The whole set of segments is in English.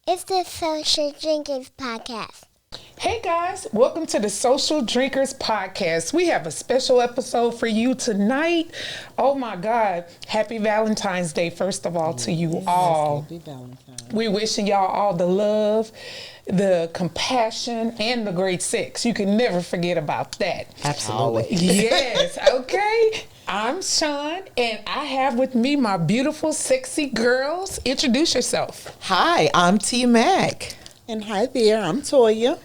It's the Social Drinkers Podcast. Hey guys, welcome to the Social Drinkers Podcast. We have a special episode for you tonight. Oh my God, happy Valentine's Day, first of all, to you all. Happy Valentine. We're wishing y'all all the love, the compassion, and the great sex. You can never forget about that. Absolutely. Yes, okay. I'm Sean, and I have with me my beautiful, sexy girls. Introduce yourself. Hi, I'm T Mac. And hi there, I'm Toya.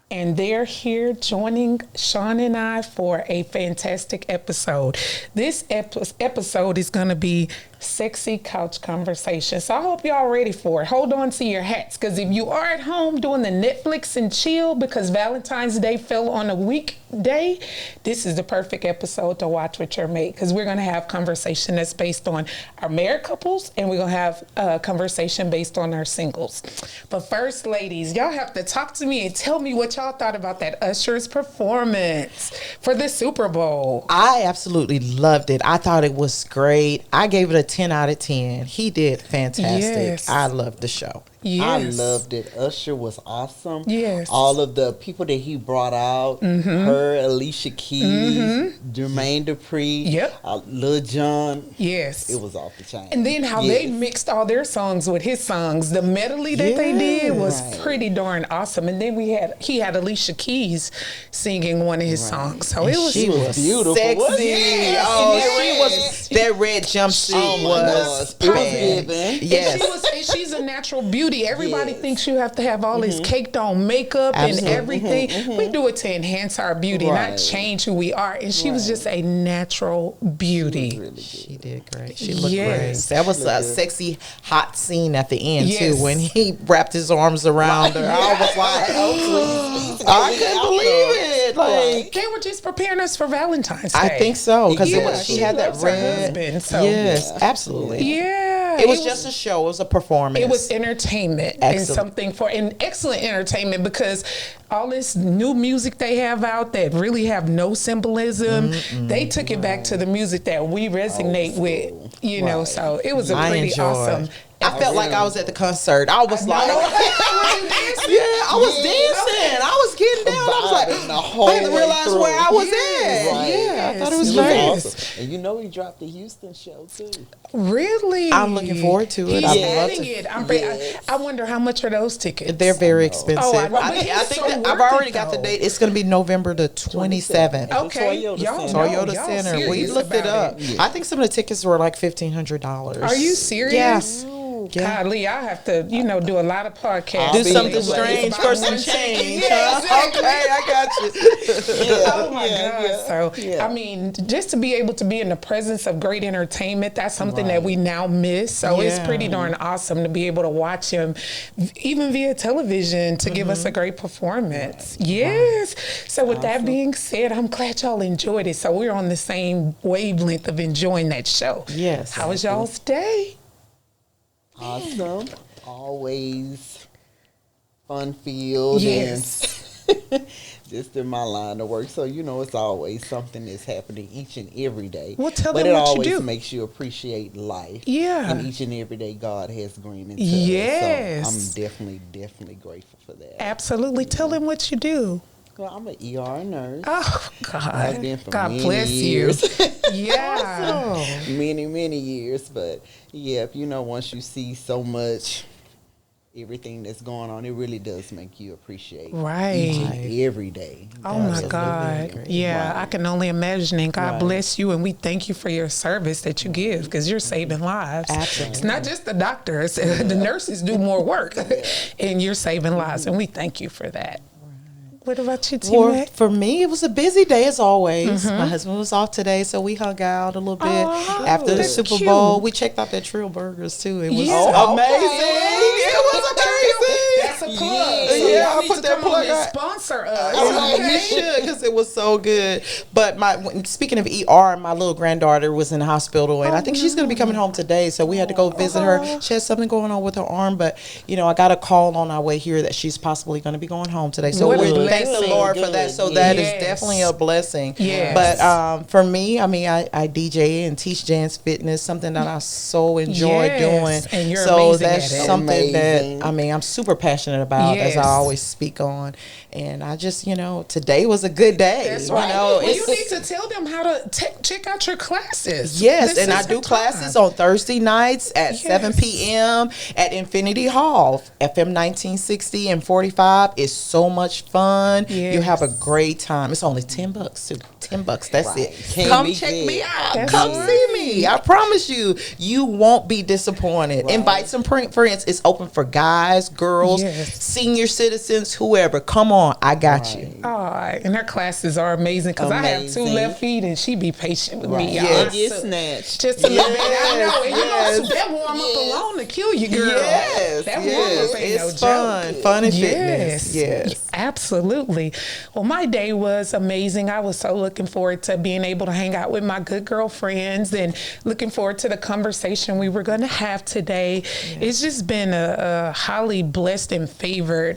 And they're here joining Sean and I for a fantastic episode. This episode is going to be sexy couch conversation. So I hope y'all ready for it. Hold on to your hats, because if you are at home doing the Netflix and chill because Valentine's Day fell on a weekday, this is the perfect episode to watch with your mate, because we're going to have conversation that's based on our married couples, and we're going to have a conversation based on our singles. But first, ladies, y'all have to talk to me and tell me what y'all thought about that Usher's performance for the Super Bowl. I absolutely loved it. I thought it was great. I gave it a 10 out of 10. He did fantastic. Yes. I loved the show. Yes. I loved it. Usher was awesome. Yes. All of the people that he brought out, her, Alicia Keys, Jermaine Dupri, Yep. Lil Jon. Yes. It was off the chain. And then how they mixed all their songs with his songs. The medley that they did was pretty darn awesome. And then he had Alicia Keys singing one of his songs. So And it was she was beautiful. sexy. Yes. Oh, And she was. That red jumpsuit was It was bad. given. Yes. And she's a natural beauty. Everybody Yes. thinks you have to have all this caked on makeup Absolutely. and everything. We do it to enhance our beauty, not Right. change who we are. And she was just a natural beauty. She did great. She looked Yes. great. That was a sexy, hot scene at the end, Yes. too, when he wrapped his arms around her. I was like, I couldn't believe it. Like, They were just preparing us for Valentine's Day. I think so, because Yeah, she she had that loves her red. husband, so- Yes, absolutely. Yeah. It was just a show. It was a performance. It was entertainment Excellent. and something for and excellent entertainment, because all this new music they have out that really have no symbolism, they took it back to the music that we resonate with, you know. So it was a I pretty enjoyed. awesome. I felt like I was at the concert. I was like, yeah, I was dancing. I was getting down. I was Vibing the like, whole I didn't way realize through. where I was Yes. at. Right. Yeah, I thought it was It great. awesome. And you know he dropped the Houston show too. Really, I'm looking forward to it. He's I would love adding to. it. Yes. I wonder how much are those tickets? They're very expensive. Oh, I know, but I it's think so that I've worth already it, got the though. date. It's going to be November the 27th. Okay, Toyota y'all Center. know, Toyota y'all Center. We serious looked it about up. I think some of the tickets were like $1,500. Are you serious? Yes. Yeah. Golly, I have to, do a lot of podcasts. Do Be something like, strange for some change. Yeah, huh? exactly. Okay, I got you. Oh my God. So, yeah. I mean, just to be able to be in the presence of great entertainment, that's something that we now miss. So it's Yeah. pretty darn awesome to be able to watch him, even via television, to give us a great performance. Yes. So with that being said, I'm glad y'all enjoyed it. So we're on the same wavelength of enjoying that show. Yes. How was y'all's day? Awesome. Always fun filled. Yes. And just in my line of work. So, it's always something that's happening each and every day. Well, tell but them it what you always do. makes you appreciate life. Yeah. And each and every day God has green into Yes. us. So I'm definitely grateful for that. Absolutely. Tell them what you do. Well, I'm an ER nurse. Oh, I've God. been for God many bless years. you. Yeah. many years. But yeah, once you see so much, everything that's going on, it really does make you appreciate Right. each and every day. Oh my God. Yeah, I can only imagine. And God bless you. And we thank you for your service that you give, because you're saving lives. Absolutely. It's not just the doctors, the nurses do more work, and you're saving lives. And we thank you for that. What about you, T-Mac? For me, it was a busy day as always. My husband was off today, so we hung out a little bit after the that's Super cute. Bowl. We checked out that Trill Burgers too. It was Yeah. amazing. Okay. It was amazing. That's that's a plug. Yeah, So yeah, y'all I need put to that come on plug and out. sponsor us. You should, because it was so good. But speaking of ER, my little granddaughter was in the hospital, and I think she's going to be coming home today. So we had to go visit her. She had something going on with her arm, but I got a call on our way here that she's possibly going to be going home today. So What a we thank the blessing. Lord for that. So that is Yes. definitely a blessing. Yes. But for me, I mean, I DJ and teach dance fitness, something that I so enjoy Yes. doing. And you're so amazing that's at it. something Amazing. that I'm super passionate about, as Yes. I always speak on. And I just, today was a good day. That's right. Well, You need to tell them how to check out your classes. Yes, This and I is do the classes time. on Thursday nights at Yes. 7 p.m. at Infinity Hall, FM 1960 and 45. It's so much fun. Yes. You have a great time. It's only $10 too. $10. That's Right. it. Can't Come beat check it. me out. That's Come right. see me. I promise you, you won't be disappointed. Right. Invite some friends. It's open for guys, girls, Yes. senior citizens, whoever. Come on, I got you. Oh, and her classes are amazing because I have two Amazing. left feet and she be patient with me. Right. Y'all. Yes. I Get suck. snatched. Just a little bit. I know. And Yes. you know, that warm up alone to kill you, girl. Yes, That yes. warm up ain't It's no fun. joke. Fun and fitness. Yes. Absolutely. Well, my day was amazing. I was so looking forward to being able to hang out with my good girlfriends and looking forward to the conversation we were going to have today. It's just been a highly blessed and favored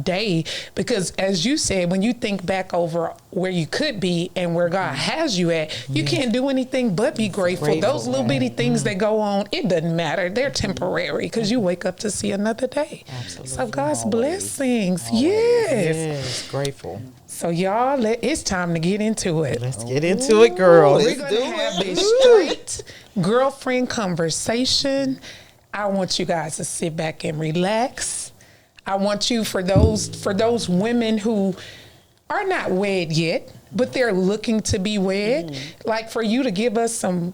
day because, as you said, when you think back over where you could be and where God has you at, you can't do anything but be grateful. Those little bitty things that go on, it doesn't matter. They're temporary because you wake up to see another day. So God's blessings. Yes. Grateful. So y'all, it's time to get into it. Let's get into it, girl. We're Let's going to do have it. this straight girlfriend conversation. I want you guys to sit back and relax. I want you, for those women who are not wed yet, but they're looking to be wed, like for you to give us some.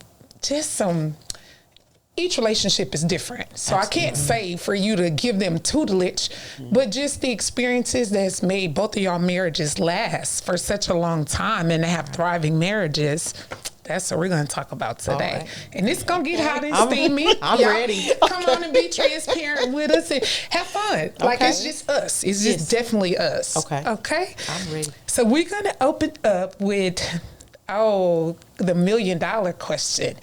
Each relationship is different. So I can't say for you to give them tutelage, but just the experiences that's made both of y'all marriages last for such a long time and to have thriving marriages. That's what we're going to talk about today. right. And it's going to get hot and steamy. I'm Y'all ready. Come on and be transparent with us and have fun. Like it's just us. It's just definitely us. Okay. Okay? I'm ready. So we're going to open up with, the $1 million question.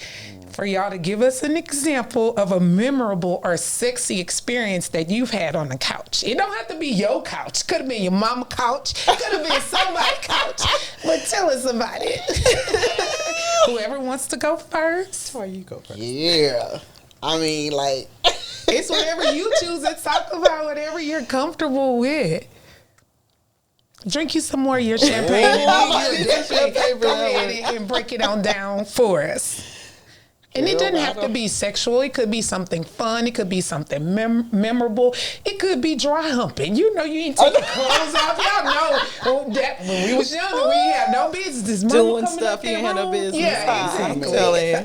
For y'all to give us an example of a memorable or sexy experience that you've had on the couch. It don't have to be your couch. Could have been your mama couch. Could have been somebody's couch. But tell us about it. Whoever wants to go first. Where you go first? Yeah. I mean, like, It's whatever you choose to talk about, whatever you're comfortable with. Drink you some more of your champagne. And then you go ahead and break it on down for us. And it doesn't have to be sexual. It could be something fun. It could be something memorable. It could be dry humping. You know, you ain't taking clothes off. Y'all know that when we was younger, we had no business. Mama Doing coming stuff up you that ain't had no room. business. Yeah, I'm exactly. telling you.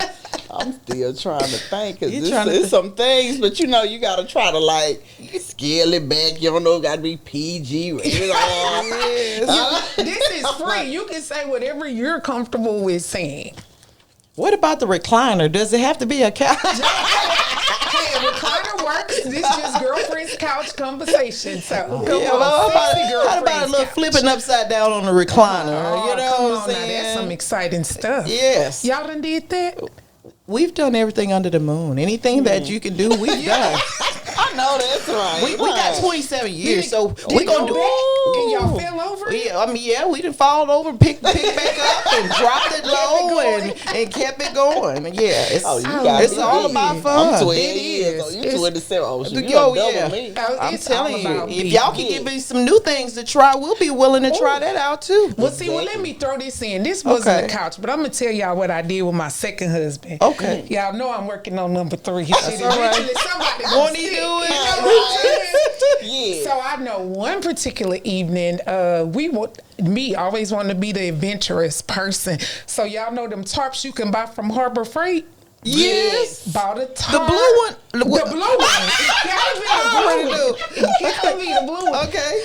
I'm still trying to think You because trying to there's some things, but you got to try to like scale it back. You don't know, got to be PG. Rated R. This is free. You can say whatever you're comfortable with saying. What about the recliner? Does it have to be a couch? Hey, a recliner works. This is just girlfriend's couch conversation. So come Yeah, on, well, sexy how about a girlfriend's little couch. flipping upside down on the recliner? Oh, you know come what on I'm now, saying? that's some exciting stuff. Yes. Y'all done did that? We've done everything under the moon. Anything that you can do, we've done. I know that's right. We got 27 years, so Did we're it going to go do back? And y'all fell over? Yeah, I mean, we done fall over, pick back up, and dropped it low, and kept it going. Yeah, it's, Oh, you got it's all about I'm fun. 12 It years. is. You It's- 27. Oh, shit, you Oh, done yeah. double me. I'm It's telling all you, about if being y'all can give me some new things to try, we'll be willing to try that out too. Well, see, let me throw this in. This wasn't the couch, but I'm going to tell y'all what I did with my second husband. Okay. Y'll know I'm working on number 3. Shit, all right. eventually somebody gonna Won't he stick. do it? You know what I'm saying? Yeah. So I know one particular evening, me always wanted to be the adventurous person. So y'all know them tarps you can buy from Harbor Freight? Yes. Bought a tarp. The blue one. The blue one. It gotta be the blue one. It gotta be the blue one. Okay.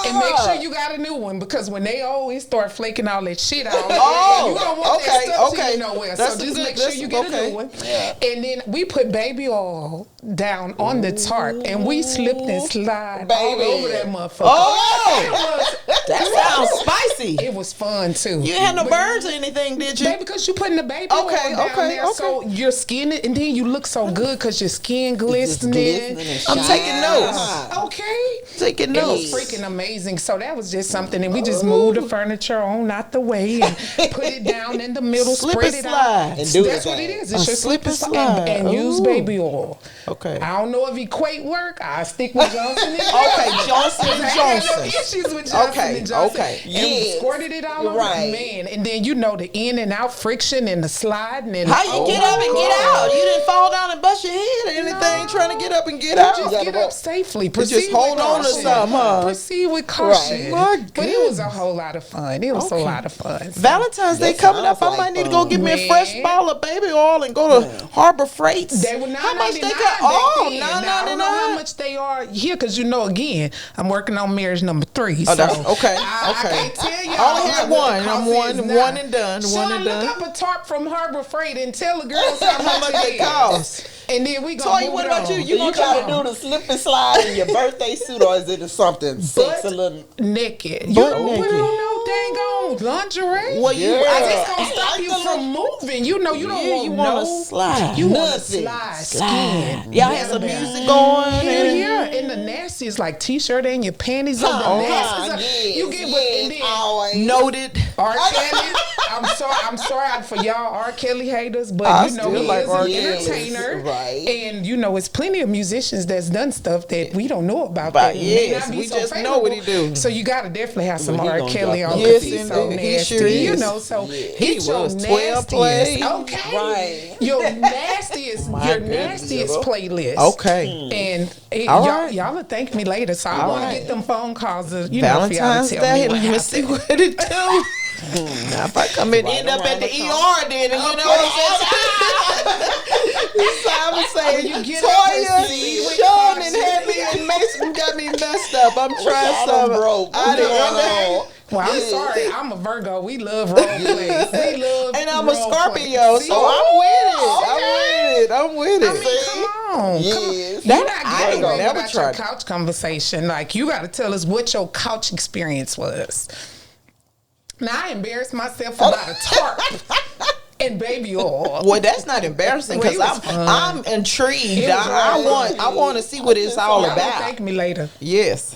And And make sure you got a new one because when they always start flaking all that shit out, Oh, you don't want that stuff okay. to you nowhere. That's So just good- make sure that's you get okay. a new one. Yeah. And then we put baby oil down on the tarp and we slipped and slide all Baby. over that motherfucker. Oh, that sounds spicy. It was fun too. You ain't had no burns or anything, did you? Baby, because you putting the baby oil down there, so your skin, and then you look so good because your skin glistening. I'm taking notes. Okay. Taking It notes. was freaking amazing. So that was just something, and we just moved the furniture on out the way and put it down in the middle, Slip spread and it slide. out. And do That's it what it again. is. It's A your slip and slip slide and and use slide. baby oil. Okay. I don't know if Equate work. I stick with Johnson and Johnson. Okay, Johnson and I ain't got no Johnson. issues with Johnson Okay, and Johnson. okay. And Yes. squirted it all over, Right. man. And then you know the in and out friction and the sliding and How you get up and get out? You didn't fall down and bust your head or anything trying to get up and get out? Just get up safely. just Proceed hold with on to caution. something, huh? Proceed with caution. My But it was a whole lot of fun. It was a lot of fun. Valentine's Day That coming up. sounds I might like need to go fun. get me a fresh Man. bottle of baby oil and go to Harbor Freights. They were How much they $9.99 got? Oh, back then. Now, I don't know how $9.99. much they are here because you know, again, I'm working on marriage number 3. Oh, so that's okay. I can't tell y'all. I only had what one. the I'm cost one is now. and done. Sean, One and done. look up a tarp from Harbor Freight and tell the girls how much they it cost. is. And then we gonna Toya, move what it about on. you? You gotta do the slip and slide in your birthday suit, or is it something sexy little? naked. You Butt don't put naked. on no dang on lingerie. Well, you, Yeah. I I just gonna I stop like you the from moving. You know, you don't Yeah, want you wanna no slide. You want to Nothing. slide skin. y'all had some music going. Hell and- yeah, and the nastiest like t-shirt and your panties on the nastiest. You get with and then always. Noted. R. Kelly. I'm sorry for y'all R. Kelly haters, but I you know still he like is R. an Kelly. entertainer, Right. And you know, it's plenty of musicians that's done stuff that we don't know about. But that may yes, not be we so just know what he favorable. do. So you got to definitely have some Well, he R. gonna Kelly drop on. those 'cause Yes, he's so indeed. He nasty. sure You is. know, so He get your was 12 plays. nastiest, okay, Right. your nastiest, your goodness, nastiest yo. playlist, Okay. And All y'all, right. y'all will thank me later, so I All want to right. get them phone calls. You know, for y'all Valentine's to tell Day. me what Let me happened. see what it do. Now, if I come in, end up at the ER, then you know what I'm saying. So I'm saying, You get up and proceed Toya, with Sean, and caution. had me and Mason got me messed up. I'm trying y'all done something. broke. I What's done- going on? Well, I'm sorry. I'm a Virgo. We love role plays. We love And I'm a role Scorpio, plays. so See? I'm with it. Okay. I'm with it. I mean, come on. Yes. You're not I getting ain't away never without your tried. couch conversation. Like, you got to tell us what your couch experience was. Now, I embarrassed myself about a tarp and baby oil. Well, that's not embarrassing Well, because it was fun. I'm intrigued. It was I want to see what it's all Y'all gonna about. thank me later. Yes.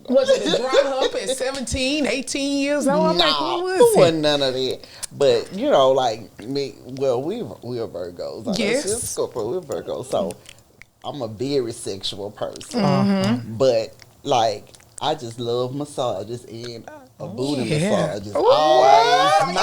Was it a dry hump at 17, 18 years old? I'm like, what it was it? wasn't none of that. But you know, like me, well, we are Virgos. Like, Yes. she's Scorpio, we're Virgos, so I'm a very sexual person. Mm-hmm. But like, I just love massages and a booty yeah. massage is Ooh, always what?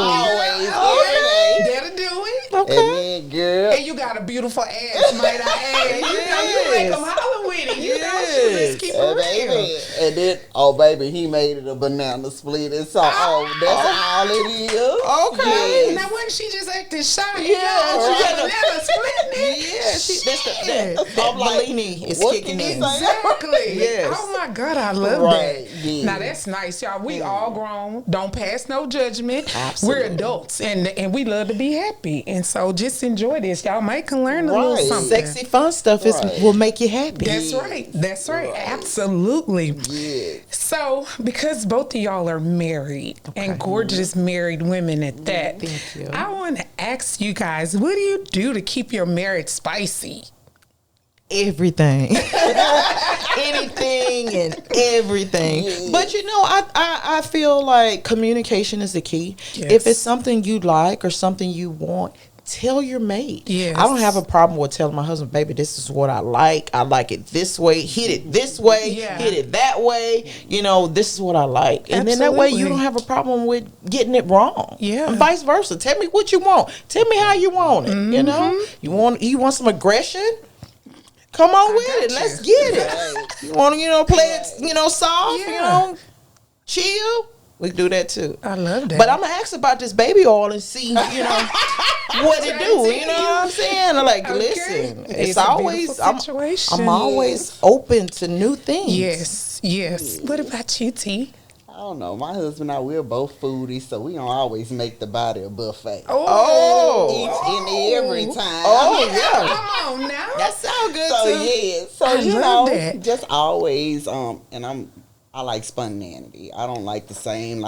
always every day. That'll do it. Okay. And then, girl, And you got a beautiful ass, might I add. You make them holler with it. You know, she risky for and real. baby, and then, oh baby, he made it a banana split, and so that's all it is. Okay. Now, wasn't she just acting shy? Yeah, she she got had banana splitting it. Yeah, that I'm like, Bellini is what kicking did he in. say? Exactly. Yes. Oh my God, I love Right, that. yeah. Now that's nice, y'all. We all grown. Don't pass no judgment. Absolutely. We're adults, and we love to be happy. And so just enjoy this. Y'all might can learn a little Right. something. Sexy fun stuff Right. will make you happy. That's right. That's right. Absolutely. Yeah. So, because both of y'all are married and gorgeous married women at that, Thank you. I want to ask you guys, what do you do to keep your marriage spicy? Everything. Anything and everything. Yeah. But you know, I feel like communication is the key. Yes. If it's something you like or something you want, tell your mate. Yes. I don't have a problem with telling my husband, baby, this is what I like. I like it this way. Hit it this way. Yeah. Hit it that way. You know, this is what I like. And then that way you Absolutely. don't have a problem with getting it wrong. Yeah. And vice versa. Tell me what you want. Tell me how you want it. You know? Mm-hmm. You want some aggression? Come on with got it. you. Let's get it. You want to, play it, soft, Yeah. chill? We can do that too. I love that. But I'm going to ask about this baby oil and see, what it do. You know what I'm saying? Like, listen, it's a always beautiful situation. I'm always open to new things. Yes. What about you, T? I don't know. My husband and I, we're both foodies, so we don't always make the body a buffet. Each and every time. Come on now. That sounds good So too. yeah, so I you love know, that. just always and I like spontaneity. I don't like the same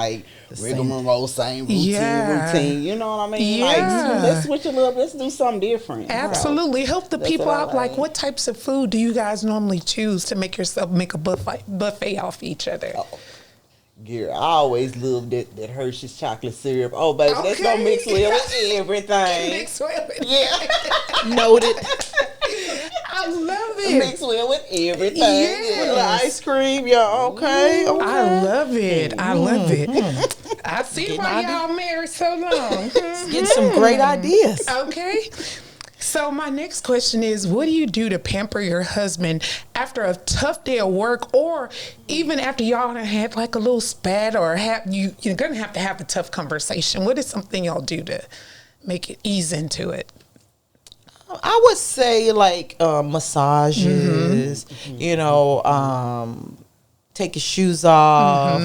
rigmarole, same routine. You know what I mean? Yeah. Like, let's switch it up. Let's do something different. Absolutely. Help the That's people what I out. Like, like. what types of food do you guys normally choose to make a buffet off each other? Gear. I always loved that Hershey's chocolate syrup. Oh, baby, let's go mix with everything. Mix with it. Yeah. Noted. I love it. Mix with everything. Yes. With the ice cream, yeah. Okay. I love it. I love it. Mm-hmm. I see why y'all married so long. Get some great ideas. Okay. So my next question is, what do you do to pamper your husband after a tough day of work, or even after y'all done had like a little spat, or you're gonna have to have a tough conversation? What is something y'all do to make it ease into it? I would say like massages, you know, take your shoes off,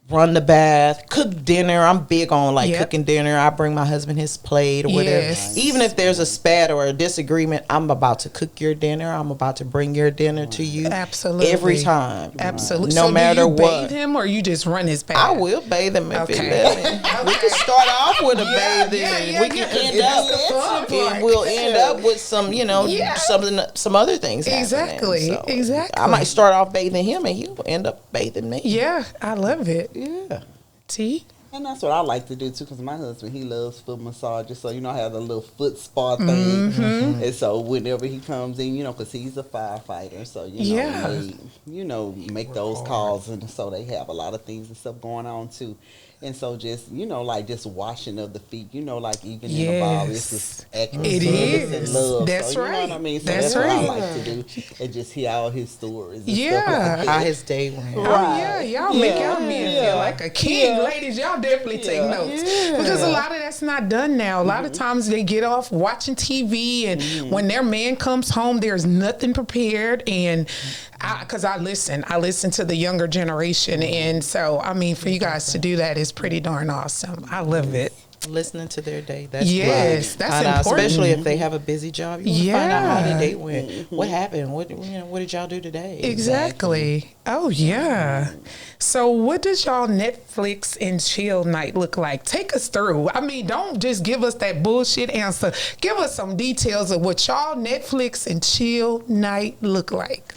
run the bath, cook dinner. I'm big on cooking dinner. I bring my husband his plate or whatever. Yes. Even if there's a spat or a disagreement, I'm about to cook your dinner. I'm about to bring your dinner to you. Absolutely. Every time. Absolutely. No so matter do you what. bathe him, or you just run his bath? I will bathe him if Okay. he let me. We can start off with a bathing. yeah, we can yeah, end that's up. the fun part. And we'll end up with some, some other things Exactly, happening. exactly. I might start off bathing him, and he'll end up bathing me. Yeah, I love it. Yeah. T? And that's what I like to do too, because my husband, he loves foot massages. So, I have a little foot spa thing. And so whenever he comes in, because he's a firefighter. So, they, make those calls. And so they have a lot of things and stuff going on too. And so just, just washing of the feet, even in the bar, it's just acting It service is. and love. That's so, you right. know what I mean? So That's that's what I right. like to do. And just hear all his stories and Yeah. stuff like that. How his day went. Oh, yeah. Y'all make y'all men feel like a king. Ladies, y'all definitely take notes. Because a lot of that's not done now. A lot of times they get off watching TV, and when their man comes home, there's nothing prepared. And because I listen to the younger generation. And so, for you guys to do that is pretty darn awesome. I love it. Listening to their day. That's Yes, great. that's Find out, important. especially if they have a busy job. You want to find out how Yeah. the day went. What happened? What did y'all do today? Exactly. Oh, yeah. So what does y'all Netflix and chill night look like? Take us through. Don't just give us that bullshit answer. Give us some details of what y'all Netflix and chill night look like.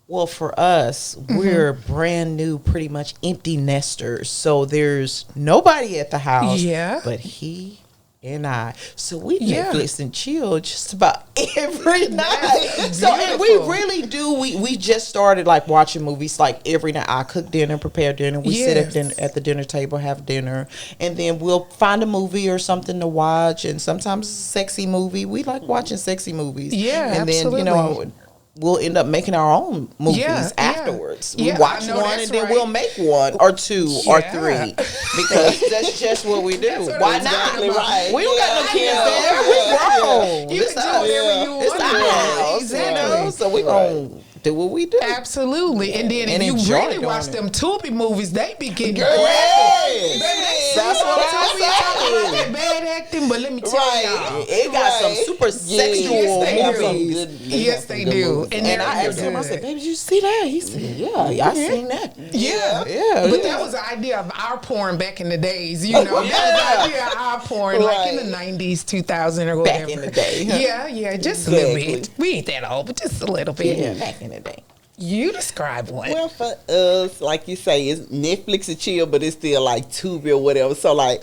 Well, for us, we're brand new, pretty much empty nesters. So there's nobody at the house but he and I. So we Netflix and chill just about every night. So and we really do. We just started watching movies every night. I cook dinner, prepare dinner. We sit at the dinner table, have dinner, and then we'll find a movie or something to watch. And sometimes it's a sexy movie. We like watching sexy movies. Yeah, and absolutely. then we'll end up making our own movies afterwards. We watch one and then we'll make one or two or three because that's just what we do. Why not? Right. We don't got no kids there. We grown. You can do whatever you want. House, Exactly. So we gonna do what we do. Absolutely. And then And if you enjoy really doing watch it. them Tubi movies, they be getting Yes. That's what I'm I'm saying. Bad acting, but let me tell y'all. It got some super sexual Yes, they movies. Yes, they do. And I asked him, I said, baby, did you see that? He said, yeah, I seen that. Yeah. Yeah. But that was the idea of our porn back in the days, That was the idea of our porn, like in the 90s, 2000 or whatever. Back in the day. Yeah, just a little bit. We ain't that old, but just a little bit. Yeah, back in the day. You describe one. Well, for us, like you say, it's Netflix and chill, but it's still Tubi or whatever. So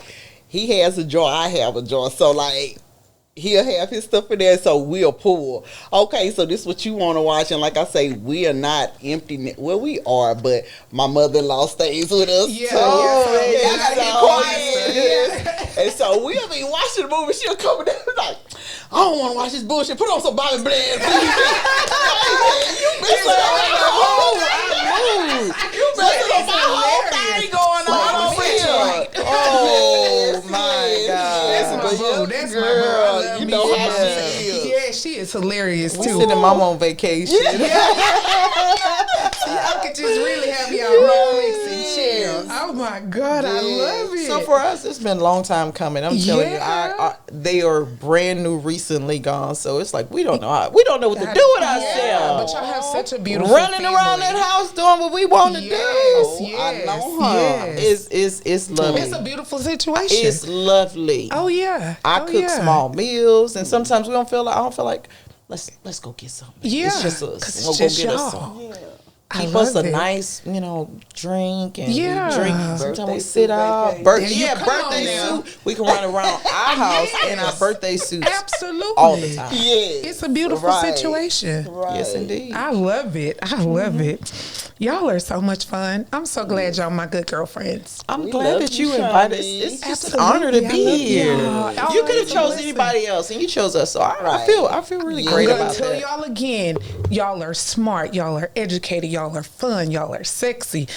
he has a drawer, I have a drawer. So he'll have his stuff in there, so we'll pull. Okay, so this is what you want to watch, and like I say, we are not empty. Well, we are, but my mother-in-law stays with us. Yeah, so, I gotta be quiet. And so we'll be watching the movie. She'll come in there like, I don't want to watch this bullshit. Put on some Bobby Bland. You missing on my whole mood. You missing on my whole thing going on over here. Oh my God. is hilarious We too. sending mama on vacation. I could just really have y'all Netflix and chill. Oh my God, I love it. So for us, it's been a long time coming. I'm telling you, they are brand new, recently gone. So it's like we don't know what to do with ourselves. But y'all have such a beautiful running family. around that house doing what we want to do. I know her. It's lovely. It's a beautiful situation. It's lovely. Oh yeah. I cook small meals, and sometimes I don't feel like let's go get something. Yeah, it's just us. 'cause We'll it's go just get us y'all. some. I Keep love us a it. nice, drink and Yeah. we drink. Sometimes we Birthday sit suit out. vacation. Birthday suit. We can run around our house in our birthday suits Absolutely. all the time. Yes. It's a beautiful situation. Right. Yes, indeed. I love it. I love it. Y'all are so much fun. I'm so glad y'all my good girlfriends. I'm We glad love that you, you invited us. Shawty. It's just Absolutely. an honor to I be love here. y'all. You Oh, could have it's a chose blessing. anybody else, and you chose us. So I feel really Yeah. great I'm gonna about tell that. y'all again, y'all are smart, y'all are educated, y'all are fun, y'all are sexy.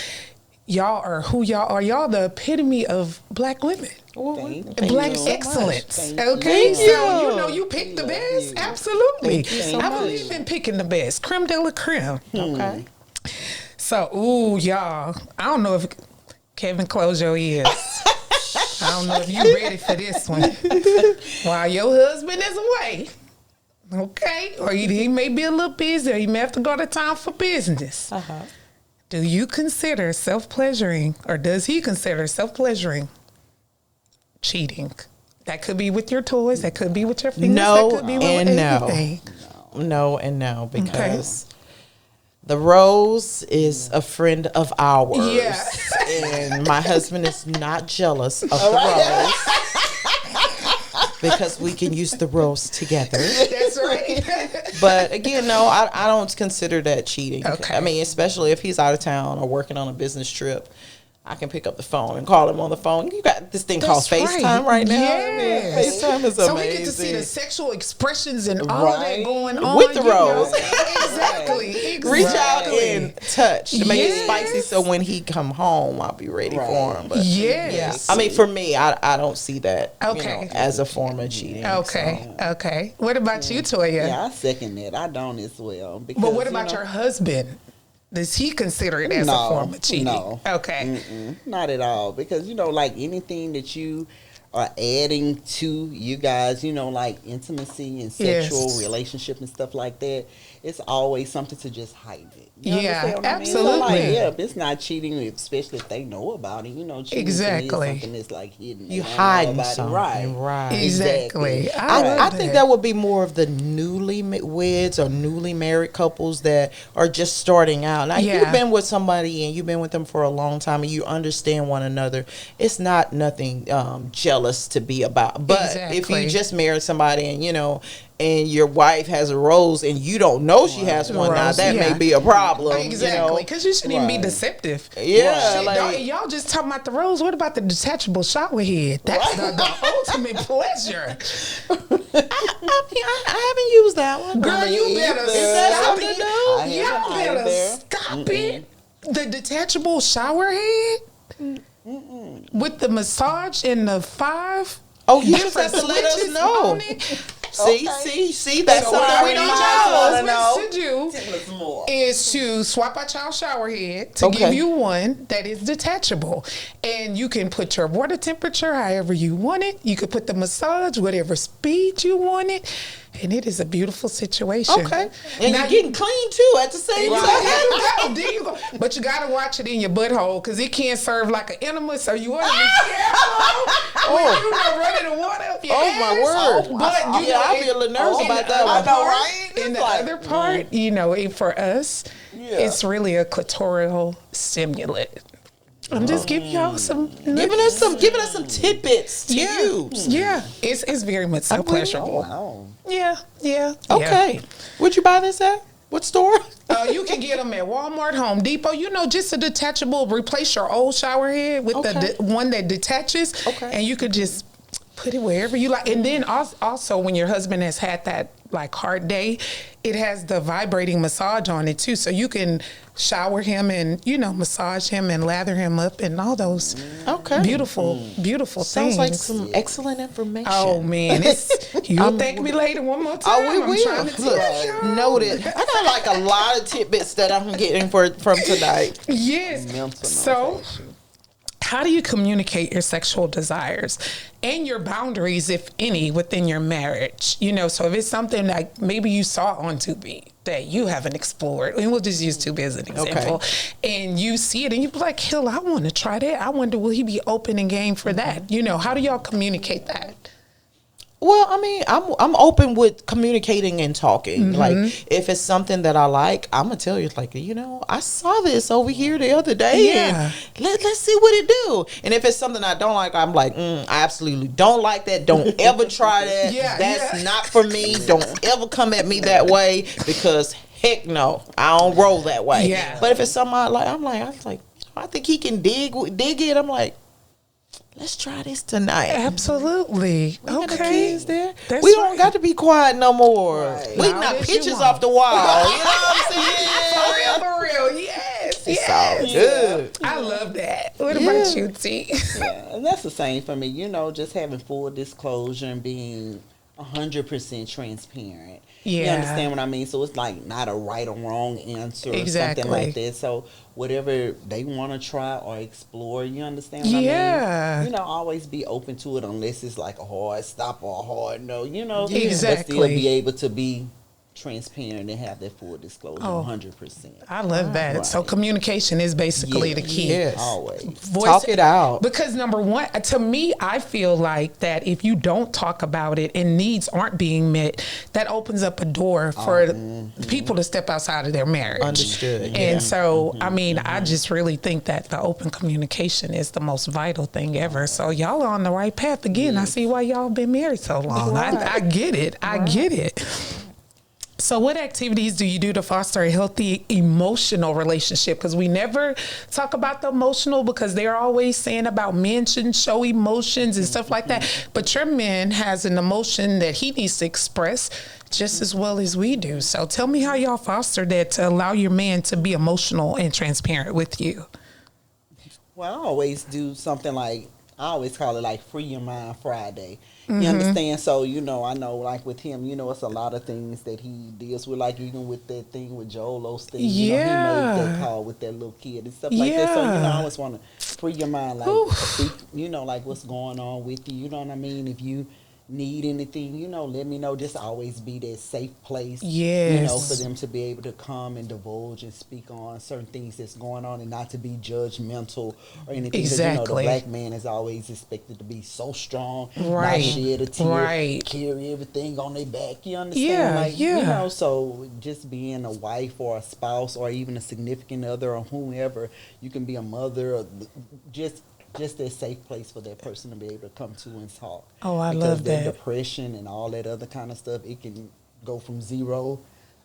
Y'all are who y'all are. Y'all the epitome of black women. Thank Black you so much. excellence. Thank Okay, you. so you pick the best. Absolutely. Thank you so I much. believe in picking the best. Creme de la creme. Okay. So, y'all, I don't know if Kevin close your ears. I don't know if you ready for this one. While your husband is away, okay, or he may be a little busy, or he may have to go to town for business. Do you consider self-pleasuring, or does he consider self-pleasuring cheating? That could be with your toys. That could be with your fingers. No that could be with and no. anything. No and no, because the Rose is a friend of ours. Yeah. And my husband is not jealous of the Rose. Because we can use the Rose together. That's right. But again, no, I don't consider that cheating. Okay. I mean, especially if he's out of town or working on a business trip. I can pick up the phone and call him on the phone. You got this thing called That's FaceTime right now. Yes. FaceTime is so amazing. we get to see the sexual expressions and all of that Right. going on. With the you know. Rose. Exactly. Reach out Exactly. and touch to make it Yes. spicy, so when he come home, I'll be ready for him. But Yes. I mean, for me, I don't see that Okay. as a form of cheating. Okay. Okay. What about you, Toya? Yeah, I second that. I don't as well. Because, But what about your husband? Does he consider it as a form of cheating? No. Okay. Not at all. Because, like anything that you are adding to you guys, like intimacy and sexual Yes. relationship and stuff like that, it's always something to just hide it. You Yeah, understand what I mean? So, absolutely. if it's not cheating, especially if they know about it, cheating to me is Exactly. something that's like hidden. You They don't know hiding about it. something, right? Exactly. I think that would be more of the newlyweds or newly married couples that are just starting out. Now, if Yeah. you've been with somebody and you've been with them for a long time and you understand one another, it's not nothing jealous to be about. But if Exactly. you just married somebody and and your wife has a rose and you don't know she has one, now Rose, that yeah. may be a problem. Exactly, because you shouldn't even be deceptive. Yeah, Shit, like- y'all just talking about the rose. What about the detachable shower head? That's the ultimate pleasure. I haven't used that one. Girl, you better Is that stop something it. new? I Y'all haven't better either. stop it. The detachable shower head with the massage and the 5 Oh, you just different have to let us switches know. on it. See, that's So something what we I don't need know. y'all husbands to do Tell us more. is to swap out y'all shower head to Okay. give you one that is detachable. And you can put your water temperature however you want it. You can put the massage whatever speed you want it. And it is a beautiful situation. Okay. And Now you're getting clean too at the same time. There you go. But you gotta watch it in your butthole because it can't serve like an enema, so you want to be careful when you not running the water up your Oh, ass. my word. But you know, I'll be a little nervous in about the that other one. I know, part- right? In the It's like, other part, for us, it's really a clitoral stimulant. I'm just giving y'all some Giving us some tidbits to use. Yeah, it's very much so pleasurable. Wow. Yeah. Okay. Where'd you buy this at? What store? You can get them at Walmart, Home Depot. Just a detachable. Replace your old shower head with the one that detaches, Okay. and you could just put it wherever you like. And then also, when your husband has had that like hard day, it has the vibrating massage on it too. So you can shower him and, massage him and lather him up and all those beautiful things. Sounds like some excellent information. Oh man, you'll thank me later one more time. Oh, we will. Look, noted. I got like a lot of tidbits that I'm getting from tonight. Yes. So, how do you communicate your sexual desires and your boundaries, if any, within your marriage? So if it's something like maybe you saw on Tubi that you haven't explored, and we'll just use Tubi as an example, and you see it and you be like, hell, I want to try that. I wonder, will he be open and game for that? How do y'all communicate that? Well, I mean, I'm open with communicating and talking. Like, if it's something that I like, I'm gonna tell you, like, I saw this over here the other day. Yeah. And let's see what it do. And if it's something I don't like, I'm like, I absolutely don't like that. Don't ever try that. That's not for me. Don't ever come at me that way, because heck no, I don't roll that way. Yeah. But if it's something I like, I think he can dig it. I'm like, let's try this tonight. Absolutely. We got the kids there. That's We don't got to be quiet no more. Right. We Now knock that pictures you off the wall. You know what I'm saying? For real. Yes. It's all good. I love that. What about you, T? Yeah, and that's the same for me. Just having full disclosure and being 100% transparent. Yeah. You understand what I mean? So it's like not a right or wrong answer or Exactly. something like that. So whatever they want to try or explore, you understand what I mean? Always be open to it, unless it's like a hard stop or a hard no, Exactly. But still be able to be transparent and have that full disclosure 100%. I love that. Right. So communication is basically the key. Yes. Always. Talk it out. Because number one, to me, I feel like that if you don't talk about it and needs aren't being met, that opens up a door for people to step outside of their marriage. Understood. And so, I mean, I just really think that the open communication is the most vital thing ever. So y'all are on the right path. Again, I see why y'all been married so long. I get it. I get it. So what activities do you do to foster a healthy emotional relationship? Because we never talk about the emotional, because they're always saying about men shouldn't show emotions and stuff like that. But your man has an emotion that he needs to express just as well as we do. So tell me how y'all foster that to allow your man to be emotional and transparent with you. Well, I always do something like, I always call it like Free Your Mind Friday. You understand? So, I know like with him, it's a lot of things that he deals with, like even with that thing with Joel Osteen. He made that call with that little kid and stuff like that. So, I always want to free your mind, like, speak, like what's going on with you. You know what I mean? If you need anything, let me know. Just always be that safe place, for them to be able to come and divulge and speak on certain things that's going on, and not to be judgmental or anything. Exactly. Because, the black man is always expected to be so strong, Right. not shed a tear, Right. carry everything on their back. You understand? So just being a wife or a spouse or even a significant other or whomever, you can be a mother or just a safe place for that person to be able to come to and talk. Oh, I because love that. Depression and all that other kind of stuff, it can go from 0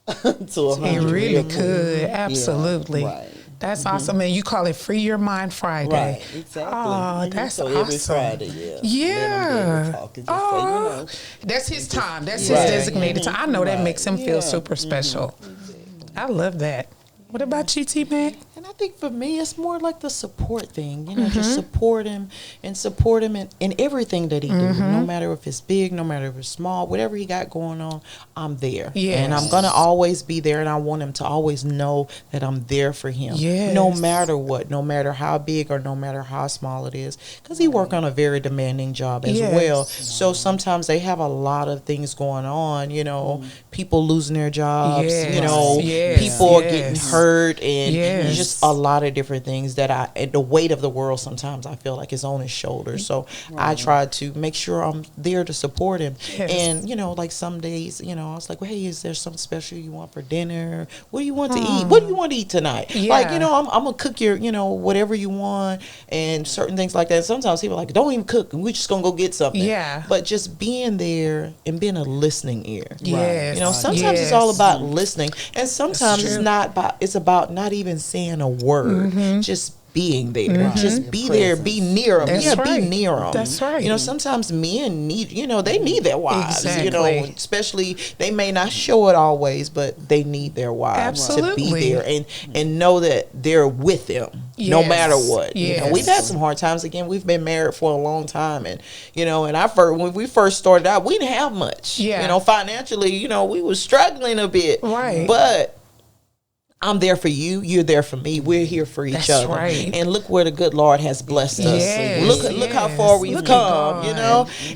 to 100. It really real quick. could. Absolutely. Yeah, right. That's awesome. And you call it Free Your Mind Friday. Right, exactly. Oh, that's so awesome. every Friday, Let him be able to talk and just say, that's his time. That's his Right. designated time. I know that Right. makes him feel super special. I love that. What about you, T-Mac? And I think for me, it's more like the support thing. Just support him in everything that he do. No matter if it's big, no matter if it's small, whatever he got going on, I'm there. Yes. And I'm going to always be there, and I want him to always know that I'm there for him. Yes. No matter what, no matter how big or no matter how small it is. Because he work on a very demanding job as well. So sometimes they have a lot of things going on, people losing their jobs, people are getting hurt, and just a lot of different things that the weight of the world sometimes I feel like is on his shoulders. So I try to make sure I'm there to support him. And like some days, I was like, well, hey, is there something special you want for dinner? What do you want to eat? What do you want to eat tonight? Like, I'm gonna cook your whatever you want, and certain things like that. Sometimes people are like, don't even cook, we're just gonna go get something. But just being there and being a listening ear. Sometimes it's all about listening, and sometimes it's about not even saying a word, just being there. Just be there, be near them. That's right. Be near them. That's right. You know, sometimes men need, they need their wives. Exactly. You know, especially they may not show it always, but they need their wives to be there and know that they're with them no matter what. Yes. You know, we've had some hard times. Again, we've been married for a long time, and when we first started out, we didn't have much. Yeah. You know, financially, we were struggling a bit. Right. But I'm there for you. You're there for me. We're here for each other. Right. And look where the good Lord has blessed us. Yes. Look how far we've come.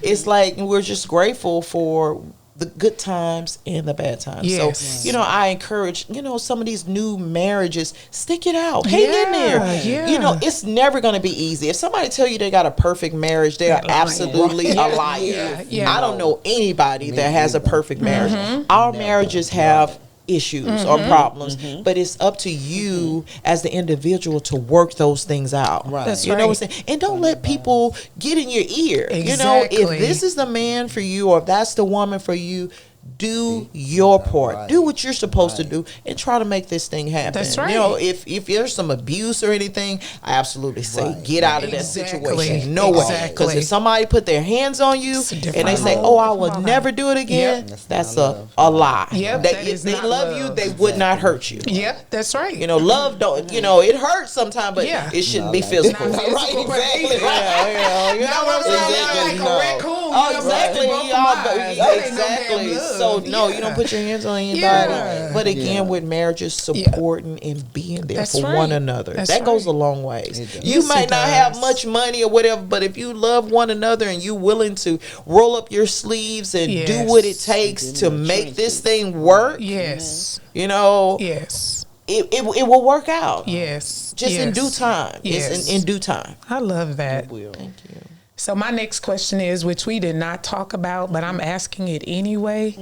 It's like we're just grateful for the good times and the bad times. Yes. So, I encourage, some of these new marriages, stick it out. Hang in there. Yeah. It's never going to be easy. If somebody tell you they got a perfect marriage, they are absolutely a liar. I don't know anybody that has a perfect marriage. Our marriages have issues or problems, but it's up to you as the individual to work those things out. Right. That's you know what I'm saying? And don't let people get in your ear. Exactly. If this is the man for you or if that's the woman for you, do your part. Right. Do what you're supposed to do and try to make this thing happen. That's right. If there's some abuse or anything, I absolutely say get out of that situation. No way. Because if somebody put their hands on you and they say, "Oh, I will never do it again," that's a lie. Yep, If they love you, they would not hurt you. Yep, that's right. Love don't. It hurts sometimes, but it shouldn't be physical. Not physical, but Exactly. Yeah. You know what I'm saying? Like a raccoon. Oh, exactly. Exactly. Exactly. So no, you don't put your hands on anybody. Yeah. But again, with marriages, supporting and being there for one another, that goes a long ways. You might not have much money or whatever, but if you love one another and you're willing to roll up your sleeves and do what it takes to make this thing work, yes, yes, it will work out. Yes, just in due time. Yes, it's in due time. I love that. Thank you. So my next question is, which we did not talk about, but I'm asking it anyway,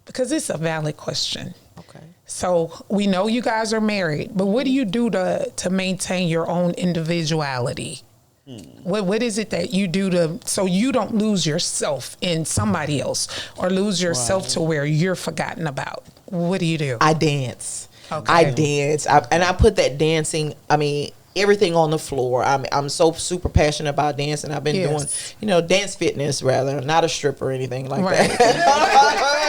because it's a valid question. Okay. So we know you guys are married, but what do you do to maintain your own individuality? What is it that you do so you don't lose yourself in somebody else or lose yourself to where you're forgotten about? What do you do? I dance. Okay. I dance. And I put that dancing, everything on the floor. I'm so super passionate about dancing. I've been doing, dance fitness rather, not a stripper or anything like that.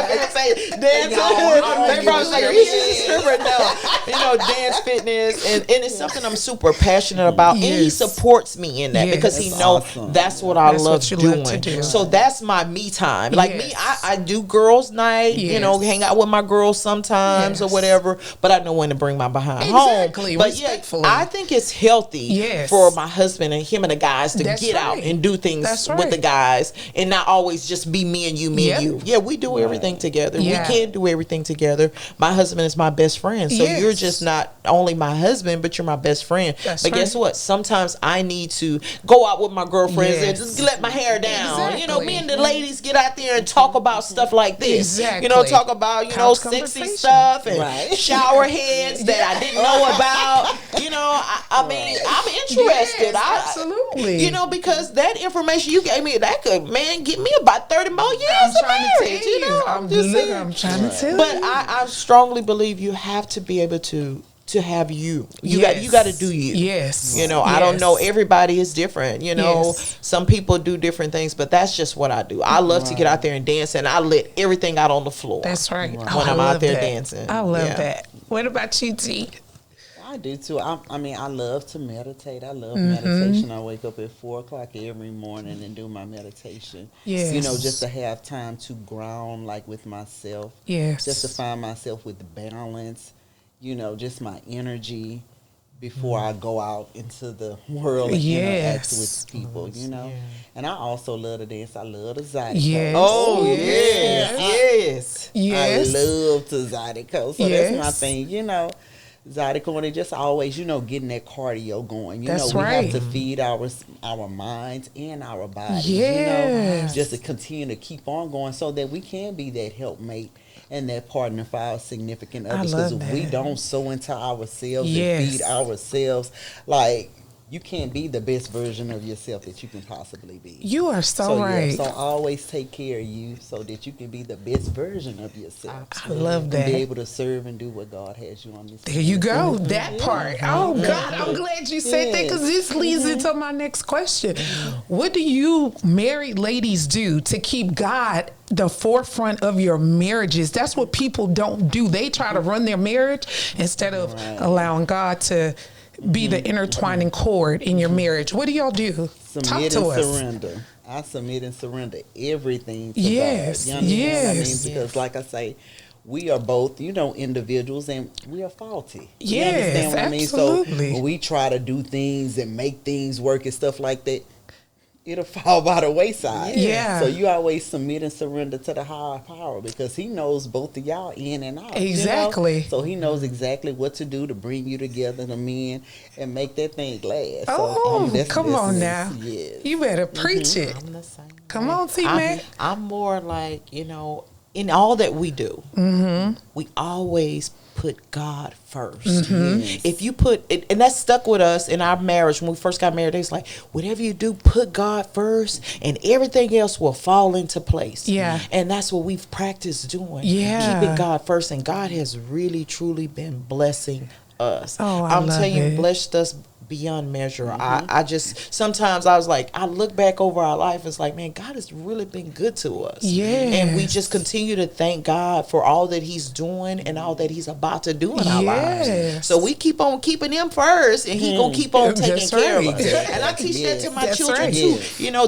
They say dance. They probably say she's a stripper. No, dance fitness, and it's something I'm super passionate about. And he supports me in that because he knows that's what I love doing. So that's my me time. Like me, I do girls' night. Hang out with my girls sometimes or whatever. But I know when to bring my behind home. But I think it's healthy for my husband and him and the guys to get out and do things with the guys and not always just be me and you, me and you. Yeah, we do everything together. We can do everything together. My husband is my best friend. So you're just not only my husband, but you're my best friend. But guess what? Sometimes I need to go out with my girlfriends and just let my hair down. Me and the ladies get out there and talk about stuff like this. Talk about, sexy stuff and shower heads that I didn't know about. I'm interested. Absolutely. Because that information you gave me, that could, get me about 30 more years of marriage. I'm trying to tell you. But I strongly believe you have to be able to have you. You got to do you. Yes. I don't know. Everybody is different. Some people do different things, but that's just what I do. I love to get out there and dance, and I let everything out on the floor. That's right. When I'm out there dancing. I love that. What about you, T? I do too. I love to meditate. I love meditation. I wake up at 4:00 every morning and do my meditation. Yes. Just to have time to ground, like with myself. Yes. Just to find myself with balance. Just my energy before I go out into the world and interact with people. And I also love to dance. I love to zydeco. Yes. Oh yes. I love to zydeco. So that's my thing. Zydeco, and just always, getting that cardio going. We have to feed our minds and our bodies. Yes. Just to continue to keep on going so that we can be that helpmate and that partner for our significant others. Because if we don't sow into ourselves and feed ourselves, like you can't be the best version of yourself that you can possibly be. You are so right. Yeah, so always take care of you so that you can be the best version of yourself. I love that. And be able to serve and do what God has you on this. There you go. That part. Oh, God, I'm glad you said that because this leads into my next question. What do you married ladies do to keep God the forefront of your marriages? That's what people don't do. They try to run their marriage instead of allowing God to be the intertwining cord in your marriage. What do y'all do? Submit Talk to and us. surrender. I submit and surrender everything to Yes, God. You understand what I mean? yes. Because like I say, we are both, individuals, and we are faulty. You Yes, understand what I mean? absolutely. So when we try to do things and make things work and stuff like that, it'll fall by the wayside. Yeah. So you always submit and surrender to the higher power because he knows both of y'all in and out. Exactly. So he knows exactly what to do to bring you together, the men, and make that thing last. Oh, come on now. Yes. You better preach it. I'm the same. Come on, T-Mac. I'm more like, in all that we do, we always put God first. Yes. If you put it, and that stuck with us in our marriage when we first got married, it's like, whatever you do, put God first and everything else will fall into place. Yeah. And that's what we've practiced doing. Yeah. Keeping God first. And God has really, truly been blessing us. Oh, I I'm love telling you, it. blessed us beyond measure. I just, sometimes I was like, I look back over our life, it's like, man, God has really been good to us. And we Yes. just continue to thank God for all that he's doing and all that he's about to do in our lives. Yes. So we keep on keeping him first, and he gonna keep on taking That's care right. of us. And I teach that to my That's children right. too.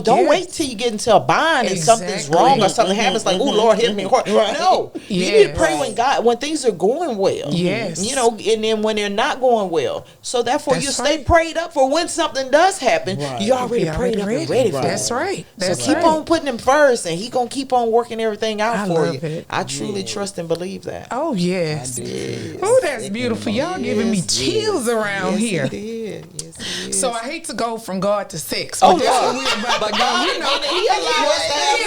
Don't Yes. wait till you get into a bind and something's Exactly. wrong or something happens, like, oh Lord, hit me hard. No, you need to Yes. pray when things are going well. Yes. And then when they're not going well. So therefore, That's you stay right. prayed up for when something does happen. Right. You already You prayed already up and ready for That's it. right. So That's keep right. on putting him first, and he gonna keep on working everything out I for love you. it. I truly trust and believe that. Oh, yes. Yes. Oh, that's beautiful. Y'all giving me Yes. chills around Yes, here. he did. Yes, he is. So I hate to go from God to sex. Oh, but that's yeah. what we're about to go. God, You know, he allowed us to have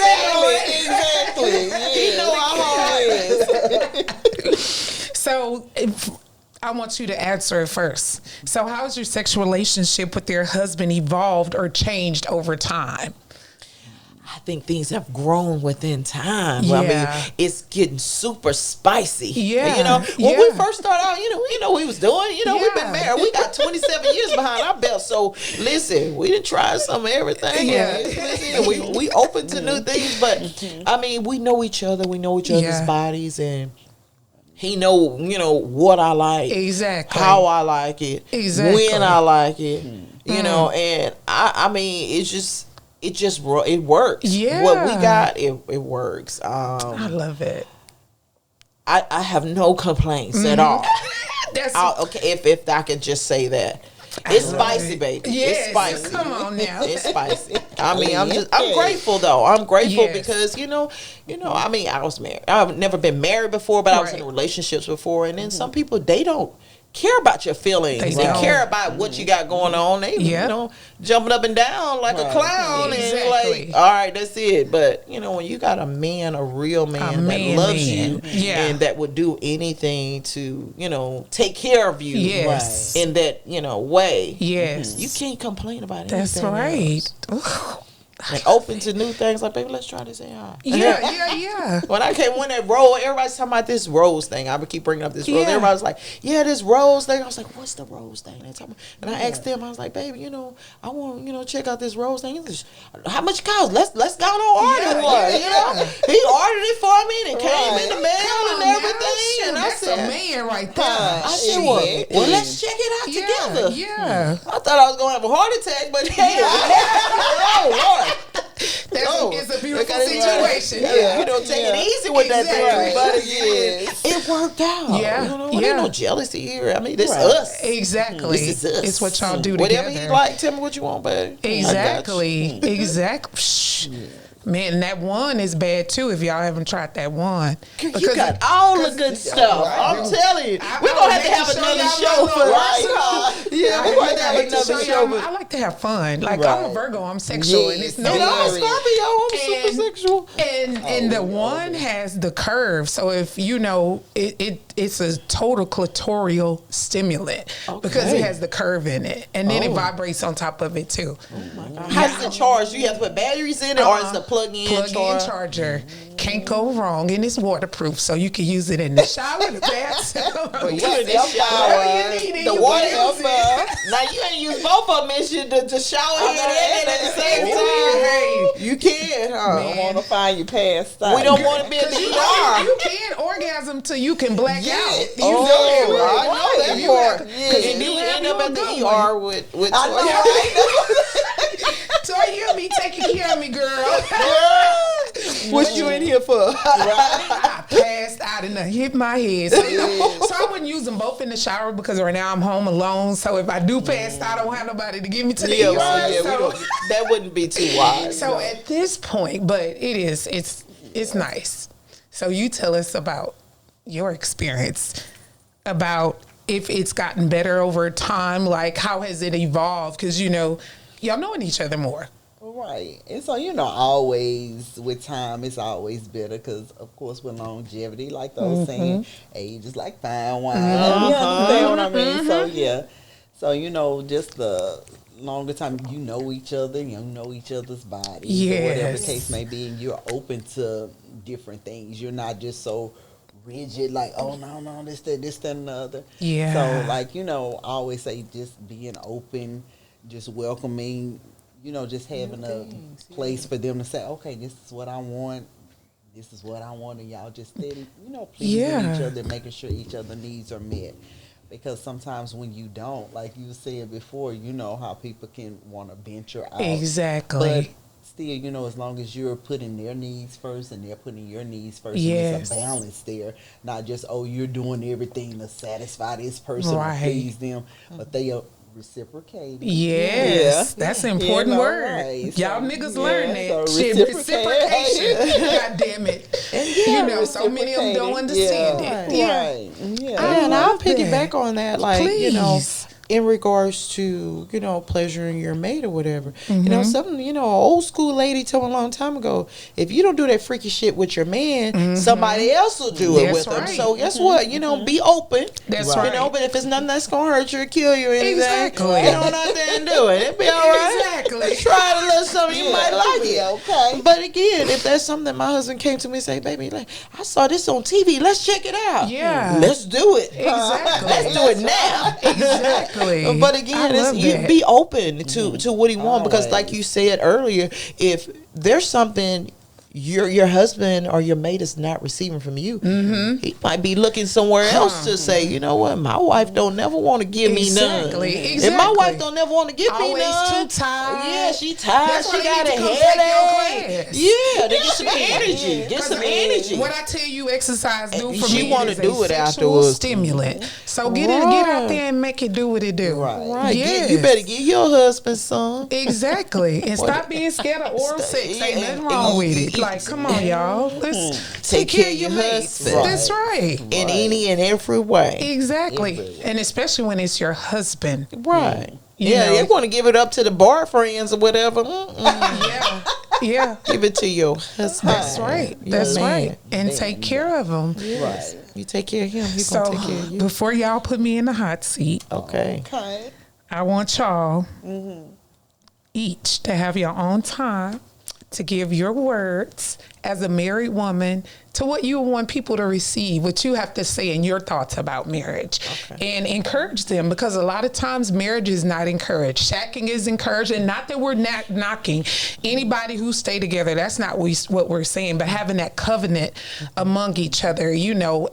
that. Exactly. He know our heart. So I want you to answer it first. So how has your sexual relationship with your husband evolved or changed over time? I think things have grown within time. Yeah. I mean, it's getting super spicy. Yeah. When we first started out, we know what we was doing. We've Yeah. been married. We got 27 years behind our belt. So listen, we done tried some of everything. Yeah. And we open to new things. But I mean, we know each other. We know each other's Yeah. bodies, and he know what I like, Exactly. how I like it, Exactly. when I like it. And I mean, it works. Yeah. What we got, it works. I love it. I have no complaints at all. That's Okay, if I could just say that. It's spicy, baby. Yes. It's spicy. Come on now. It's spicy. I mean, I'm grateful though. I'm grateful Yes. because I mean, I was married. I've never been married before, but I was in Right. relationships before, and then some people, they don't care about your feelings. They They don't. care about what you got going on. They Yep. jumping up and down like a clown, and Exactly. like, all right, that's it. But when you got a real man that man loves man. you, Yeah. and that would do anything to take care of you, Yes. in that way, Yes. you can't complain about anything. That's right. else. Ooh. And open to new things, like, baby, let's try this out. Yeah. When I came when that rose, everybody's talking about this rose thing. I would keep bringing up this rose. Yeah. Everybody's like, yeah, this rose thing. I was like, what's the rose thing? They talking about, and I asked them, I was like, baby, I want check out this rose thing. How much it cost? Let's go on order one. He ordered it for me, and it came in the mail and everything. And I That's said, a man right there. I said, well, let's check it out together. Yeah. I thought I was gonna have a heart attack, but hey, oh Lord. It's a beautiful Okay, situation. Yeah. Take it easy with that thing. But Yes. it worked out. Yeah. There ain't no jealousy here. I mean, this us. Exactly. This is us. It's what y'all do together. Whatever you like, tell me what you want, baby. Exactly. Exactly. Shh. Man, that one is bad too if y'all haven't tried that one. You got all the good stuff. I'm telling you. We're going to have another show for Right. Yeah, we're going to have another show. I like to have fun. Like, I'm a Virgo, I'm sexual. And it's no And I'm Scorpio, I'm super sexual. And the one has the curve. So if you know, it's a total clitoral stimulant because it has the curve in it. And then it vibrates on top of it too. Oh my God. How does it charge? Do you have to put batteries in it or is the plug-in charger? Can't go wrong, and it's waterproof, so you can use it in the shower, the bathroom. You in the shower, the water helper. Now you ain't use both of them, and the shower head at the same time. Hey, you can. I want to find you passed out. We don't want to be in the ER. You can orgasm till you can black out. You I know that part. And you you end up at the one. ER with Toya. Toya, you be taking care of me, girl. What you in here for? I passed out and I hit my head. So I wouldn't use them both in the shower because right now I'm home alone. So if I do pass out, I don't have nobody to get me to the ER. That wouldn't be too wise. So at this point, but it's nice. So you tell us about your experience, about if it's gotten better over time, like how has it evolved? Because, y'all knowing each other more. Right. And so, always with time, it's always better because, of course, with longevity, like those saying, age is like fine wine. You understand what I mean? So, yeah. So, just the longer time you know each other, you know each other's bodies, or whatever the case may be, and you're open to different things. You're not just so rigid, like, oh, no, this, that, and the other. Yeah. So, like, I always say just being open, just welcoming, just having a place for them to say, okay, this is what I want. This is what I want. And y'all just steady, pleasing each other, making sure each other's needs are met. Because sometimes when you don't, like you said before, how people can want to venture out. Exactly. But still, as long as you're putting their needs first and they're putting your needs first, and there's a balance there. Not just, you're doing everything to satisfy this person or please them, but they are reciprocating. Yes, that's an important word. Right. Y'all niggas learn that. Shit, reciprocation. God damn it. So many of them don't understand it. Yeah. And I'll piggyback on that. Like, in regards to, pleasuring your mate or whatever. Something, an old school lady told me a long time ago, if you don't do that freaky shit with your man, somebody else will do it with them. So guess what? Be open. That's right. But if it's nothing that's going to hurt you or kill you or anything, exactly. Get on out there and do it. It'll be all right. Exactly. Try it a little something. You might like it. Okay. But again, if that's something that my husband came to me and say, baby, like, I saw this on TV. Let's check it out. Yeah. Let's do it. Exactly. Let's do it now. Exactly. But again, you be open to what he wants, because like you said earlier, if there's something your husband or your mate is not receiving from you, he might be looking somewhere else to say, you know what, my wife don't never want to give me none. If my wife don't never want to give me none, too tired. Yeah, she tired. She got a headache. Yeah, they get some energy. Get some energy. What I tell you, exercise do for she me want is to do a it sexual afterwards. stimulant. So get out there and make it do what it do. Right. Yes. You better give your husband some. Exactly. And stop being scared of oral sex. Ain't nothing wrong with it. Like, come on, y'all. Let's take care of your husband. That's right. In any and every way. Exactly. And especially when it's your husband. Right. They want to give it up to the bar friends or whatever. Yeah. Give it to your husband. That's right. That's right. And take care of him. Right. You take care of him, he's going to take care of you. Before y'all put me in the hot seat, okay. I want y'all each to have your own time to give your words as a married woman to what you want people to receive, what you have to say and your thoughts about marriage, and encourage them, because a lot of times marriage is not encouraged. Shacking is encouraged, and not that we're not knocking anybody who stay together. That's not what we're saying, but having that covenant among each other,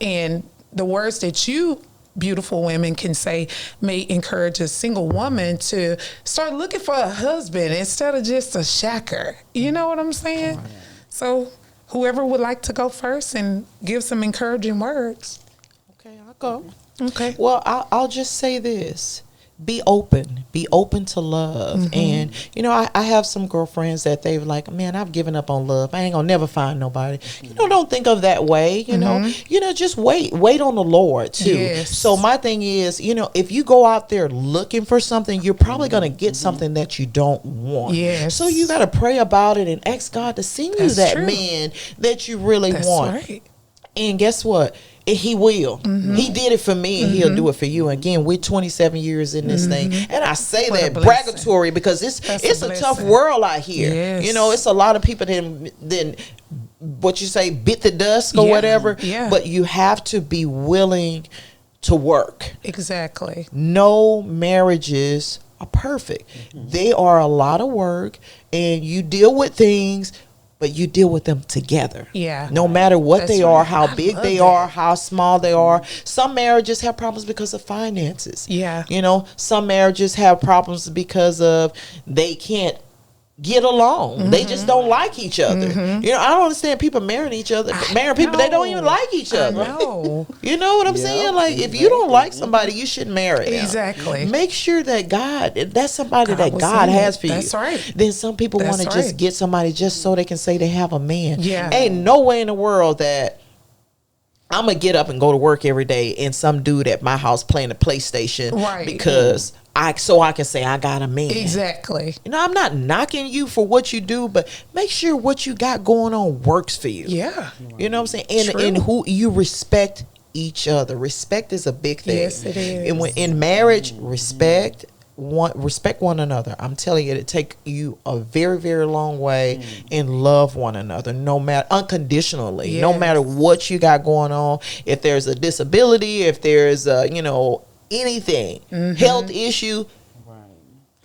and the words that you beautiful women can say may encourage a single woman to start looking for a husband instead of just a shacker. You know what I'm saying? So whoever would like to go first and give some encouraging words. Okay, I'll go. Okay. Well, I'll just say this. be open to love. And you know, I have some girlfriends that they've like, man, I've given up on love, I ain't gonna never find nobody. You know, don't think of that way. You know, just wait on the Lord too. Yes. So my thing is, you know, if you go out there looking for something, you're probably gonna get something that you don't want. Yes. So you gotta pray about it and ask God to send you that true. man that you really want. Right. And guess what? He will. He did it for me, and he'll do it for you. Again, we're 27 years in this thing, and I say What a that blessing. bragatory because it's a tough blessing. world out here. Yes. You know, it's a lot of people then what you say, bit the dust or Yeah. whatever. Yeah. But you have to be willing to work. Exactly. No marriages are perfect. They are a lot of work, and you deal with things, but you deal with them together. Yeah. No matter what That's they right. are, how I big love they that. are, how small they are. Some marriages have problems because of finances. Yeah. You know, some marriages have problems because of they can't get along. They just don't like each other. You know, I don't understand people marrying each other, marrying people they don't even like each other. No. You know what I'm saying? Like, if you don't like somebody, you shouldn't marry them. Exactly. Make sure that that's somebody God that was God in it. has for you. That's right. Then some people That's want to just right. get somebody just so they can say they have a man. Yeah. Ain't no way in the world that I'm going to get up and go to work every day and some dude at my house playing the PlayStation Right. because I can say I got a man. Exactly. You know, I'm not knocking you for what you do, but make sure what you got going on works for you. Yeah. You know what I'm saying? True. And who you respect each other. Respect is a big thing. Yes, it is. And when in marriage, respect one another. I'm telling you, it take you a very, very long way and love one another, no matter unconditionally, no Yes. matter what you got going on. If there's a disability, if there's a, you know, anything, health issue,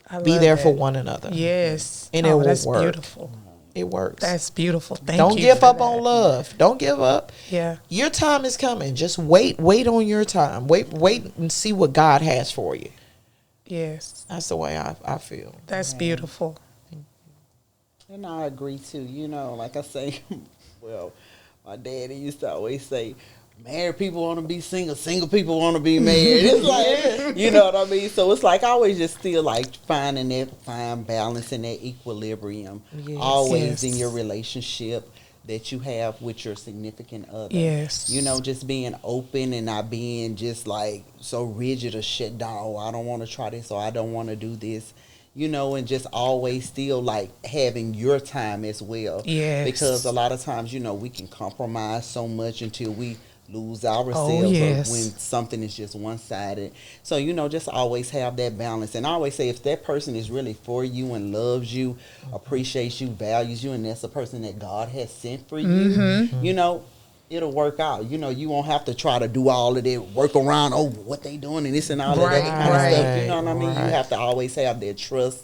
I be love there that. for one another. Yes. And it will that's work. beautiful. It works. That's beautiful. Thank Don't you. give for up that. on love. Don't give up. Yeah. Your time is coming. Just wait on your time. Wait and see what God has for you. Yes. That's the way I feel. That's beautiful. And I agree too. You know, like I say, well, my daddy used to always say, married people want to be single, single people want to be married. It's like, you know what I mean? So it's like I always just feel like finding that fine balance and that equilibrium always in your relationship that you have with your significant other. Yes. You know, just being open and not being just like so rigid or shut down. Oh, I don't want to try this or I don't want to do this. You know, and just always still like having your time as well. Yes. Because a lot of times, you know, we can compromise so much until we lose ourselves Oh, yes. or when something is just one-sided. So, you know, just always have that balance. And I always say if that person is really for you and loves you, appreciates you, values you, and that's a person that God has sent for you, you know, it'll work out. You know, you won't have to try to do all of that work around, oh, what they doing and this and all of that kind of stuff. You know what I mean? You have to always have that trust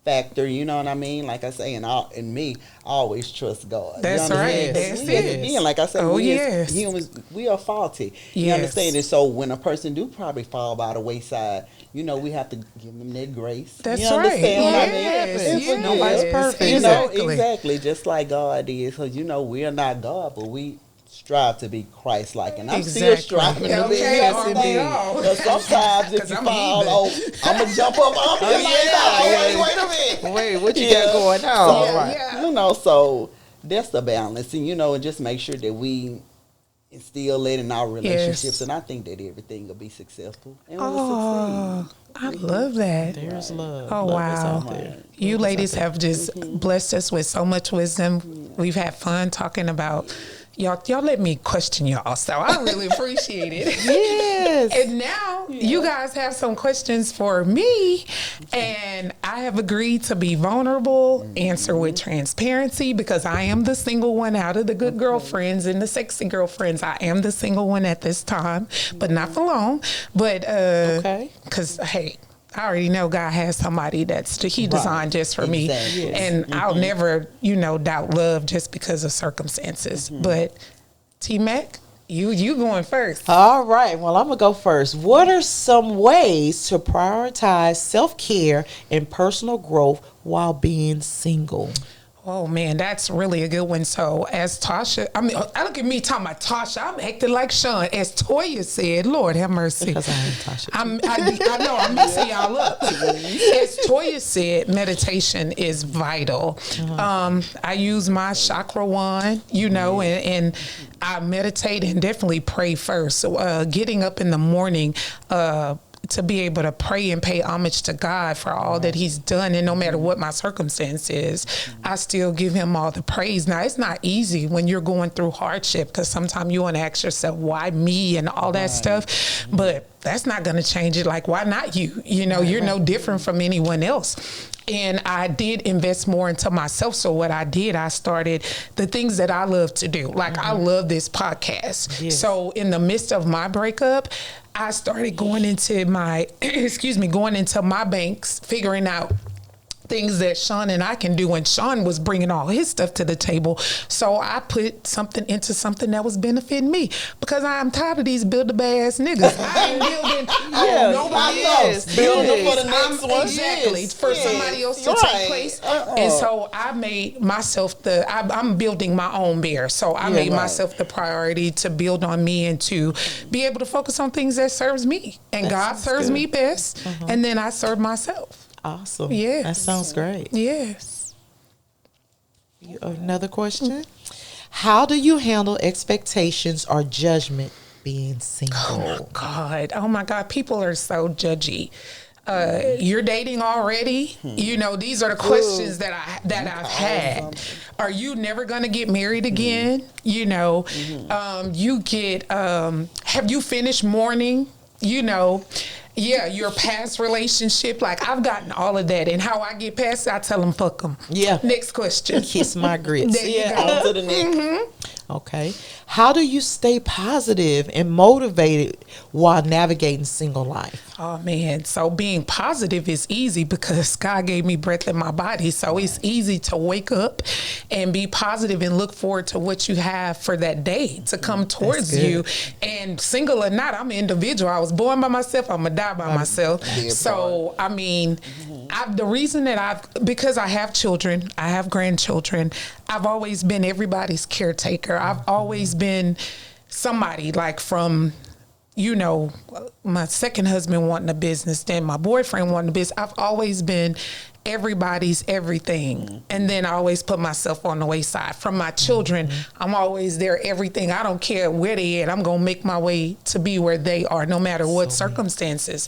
factor, you know what I mean? Like I say, and me, I always trust God. That's you right. understand? 'Cause That's we, it. again, like I said, Oh, we yes. as humans, we are faulty. You Yes. understand? And so when a person do probably fall by the wayside, you know, we have to give them that grace. That's you right. understand what I mean? Yes, And yes. Nobody's perfect. You know, Exactly. exactly. Just like God is. Because, you know, we are not God, but we strive to be Christ-like. And I'm still Exactly. striving to be. Okay, Yes, aren't we indeed. all? Because sometimes if 'Cause you I'm a fall, heathen. I'm going to jump up off you like, no, wait a minute. Wait, what you got going on? So, right. you know, so that's the balance. And, you know, and just make sure that we instill it in our relationships. Yes. And I think that everything will be successful. And we'll Oh, I love that. There's love. Oh, Love is wow. out there. You ladies have just blessed us with so much wisdom. We've had fun talking about y'all let me question y'all, so I really appreciate it. Yes. And now you guys have some questions for me, and I have agreed to be vulnerable, answer with transparency, because I am the single one out of the good girlfriends and the sexy girlfriends. I am the single one at this time, but not for long. But Okay. because hey, I already know God has somebody he designed just for me, Exactly. and I'll never, doubt love just because of circumstances. But T-Mac, you going first? All right. Well, I'm going to go first. What are some ways to prioritize self-care and personal growth while being single? Oh man, that's really a good one. So as Tasha, I mean, I look at me talking about Tasha, I'm acting like Sean. As Toya said, Lord have mercy. Because I am Tasha. I know, I'm messing y'all up. As Toya said, meditation is vital. I use my chakra wand, and I meditate and definitely pray first. So getting up in the morning, to be able to pray and pay homage to God for all that he's done. And no matter what my circumstance is, I still give him all the praise. Now, it's not easy when you're going through hardship, because sometimes you want to ask yourself, why me and all that stuff? But that's not going to change it. Like, why not you? You're no different from anyone else. And I did invest more into myself. So what I did, I started the things that I love to do. Like, I love this podcast. Yes. So in the midst of my breakup, I started going into my, going into my banks, figuring out things that Sean and I can do, and Sean was bringing all his stuff to the table. So I put something into something that was benefiting me, because I'm tired of these build-a-bear-ass niggas. I ain't building nobody else. Building for the next one. Exactly. For somebody else to take place. And so I made myself I'm building my own bear. So I made myself the priority to build on me and to be able to focus on things that serves me. And God serves me best. And then I serve myself. Awesome. Yes. That sounds great. Yes. Another question. How do you handle expectations or judgment being single? Oh my God. People are so judgy. You're dating already? These are the questions that I've had. Are you never going to get married again? You get, have you finished mourning? Your past relationship. Like, I've gotten all of that, and how I get past it, I tell them, fuck them. Yeah. Next question. Kiss my grits. There you go. On to the next. Okay. How do you stay positive and motivated while navigating single life? Oh man, so being positive is easy because God gave me breath in my body. So it's easy to wake up and be positive and look forward to what you have for that day to come towards you. And single or not, I'm an individual. I was born by myself. I'm gonna die by myself. So I mean, the reason that because I have children, I have grandchildren, I've always been everybody's caretaker. I've always been somebody, like, from, my second husband wanting a business, then my boyfriend wanting a business. I've always been everybody's everything. And then I always put myself on the wayside. From my children, I'm always there, everything. I don't care where they at. I'm going to make my way to be where they are, no matter what circumstances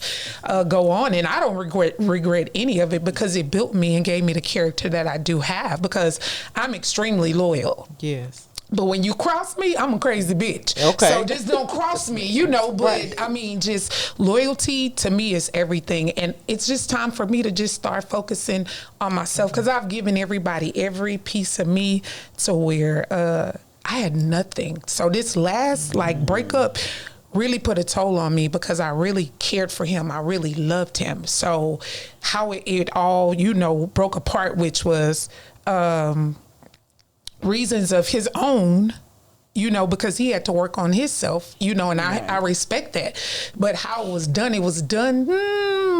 go on. And I don't regret any of it, because it built me and gave me the character that I do have, because I'm extremely loyal. Yes. But when you cross me, I'm a crazy bitch. Okay. So just don't cross me, but I mean, just loyalty to me is everything. And it's just time for me to just start focusing on myself, because I've given everybody every piece of me to where I had nothing. So this last breakup really put a toll on me, because I really cared for him. I really loved him. So how it all, broke apart, which was reasons of his own, because he had to work on himself, and I respect that. But how it was done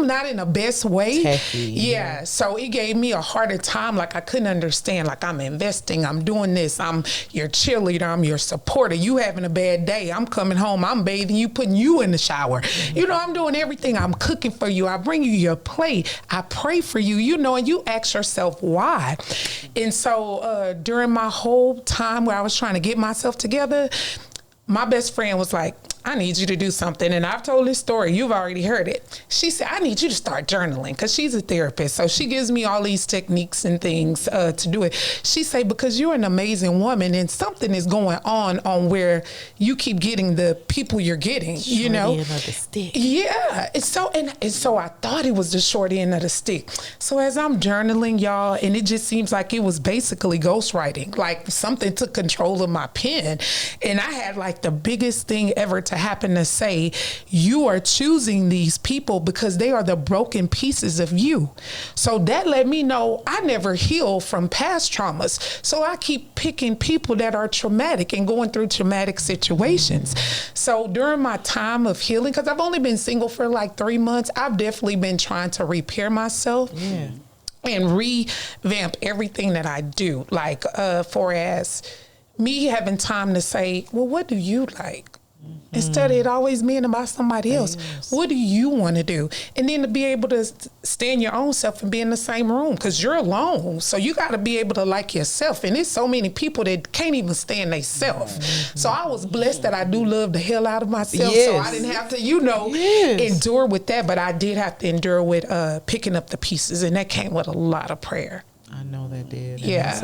not in the best way. Yeah. So it gave me a harder time. Like, I couldn't understand. Like, I'm investing, I'm doing this, I'm your cheerleader, I'm your supporter. You having a bad day, I'm coming home, I'm bathing you, putting you in the shower. I'm doing everything. I'm cooking for you. I bring you your plate. I pray for you, and you ask yourself why. And so during my whole time where I was trying to get myself together, my best friend was like, I need you to do something. And I've told this story. You've already heard it. She said, I need you to start journaling, because she's a therapist. So she gives me all these techniques and things to do it. She said, because you're an amazing woman and something is going on where you keep getting the people you're getting, Another stick. Yeah. And so I thought it was the short end of the stick. So as I'm journaling, y'all, and it just seems like it was basically ghostwriting. Like, something took control of my pen. And I had the biggest thing ever to happen to say, you are choosing these people because they are the broken pieces of you. So that let me know I never healed from past traumas. So I keep picking people that are traumatic and going through traumatic situations. So during my time of healing, because I've only been single for 3 months, I've definitely been trying to repair myself. Yeah. and revamp everything that I do. Like, for as me having time to say, well, what do you like? Instead of it always being about somebody else. What do you want to do? And then to be able to stand your own self and be in the same room, because you're alone. So you got to be able to like yourself. And there's so many people that can't even stand themselves. So I was blessed that I do love the hell out of myself. So I didn't have to, endure with that. But I did have to endure with picking up the pieces. And that came with a lot of prayer. I know that did. Yeah.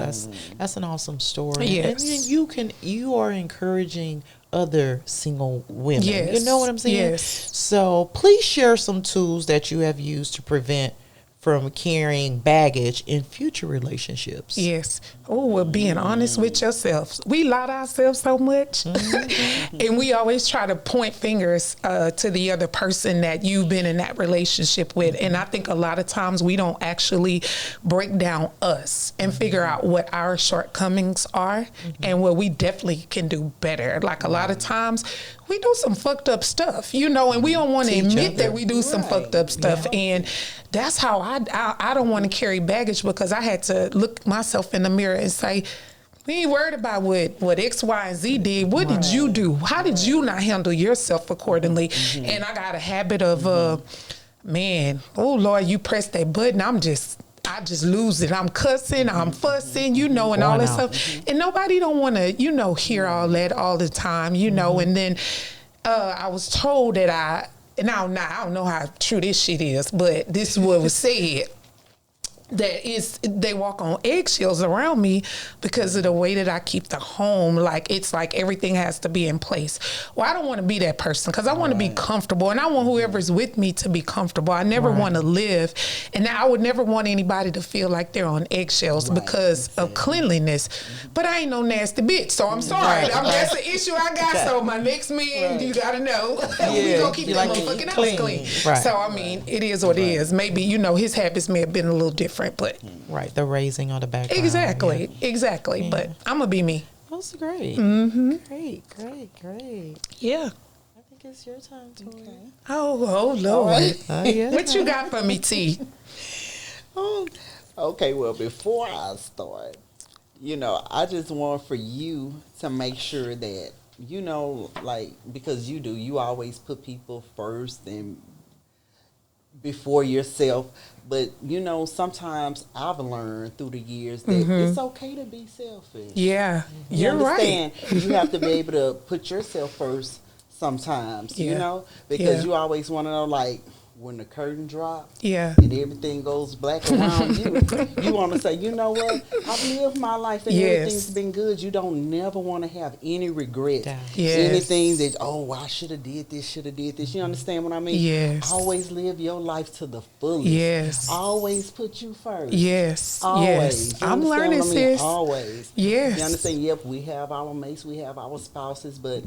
That's an awesome story. Yes. And you are encouraging other single women. Yes. You know what I'm saying? Yes. So please share some tools that you have used to prevent from carrying baggage in future relationships. Yes. Oh, well, being honest with yourself. We lie to ourselves so much. And we always try to point fingers to the other person that you've been in that relationship with. And I think a lot of times we don't actually break down us and figure out what our shortcomings are and what we definitely can do better. Like a lot of times we do some fucked up stuff, and we don't want to admit that we do some fucked up stuff. Yeah. And that's how I don't want to carry baggage, because I had to look myself in the mirror and say, we ain't worried about what X, Y, and Z did. What did you do? How did you not handle yourself accordingly? And I got a habit of, oh Lord, you press that button, I just lose it. I'm cussing, I'm fussing, and all that stuff. And nobody don't want to, hear all that all the time, And then I was told that I don't know how true this shit is, but this is what was said. They walk on eggshells around me because of the way that I keep the home. Like, it's like everything has to be in place. Well, I don't want to be that person, because I want to be comfortable, and I want whoever's with me to be comfortable. I never want to live, and I would never want anybody to feel like they're on eggshells because of cleanliness. But I ain't no nasty bitch, so I'm sorry. That's the issue I got. So my next man, you got to know, we gonna keep that motherfucking house clean. So, I mean, it is what it is. Maybe, his habits may have been a little different. But the raising on the background. Exactly. Yeah. But I'm gonna be me. That's great. Great. Yeah. I think it's your time, Toya. Okay. Oh Lord. What you got for me, T? Okay, well, before I start, I just want for you to make sure that, because you always put people first and before yourself. But, sometimes I've learned through the years that it's okay to be selfish. Yeah, you're right. You have to be able to put yourself first sometimes, because you always want to know, like, when the curtain drops and everything goes black around you, you want to say, you know what? I've lived my life and everything's been good. You don't never want to have any regret. Anything that, I should have did this, You understand what I mean? Yes. Always live your life to the fullest. Yes. Always put you first. Yes. Always. Yes. I'm learning, sis. Always. Yes. You understand? Yep, we have our mates, we have our spouses, but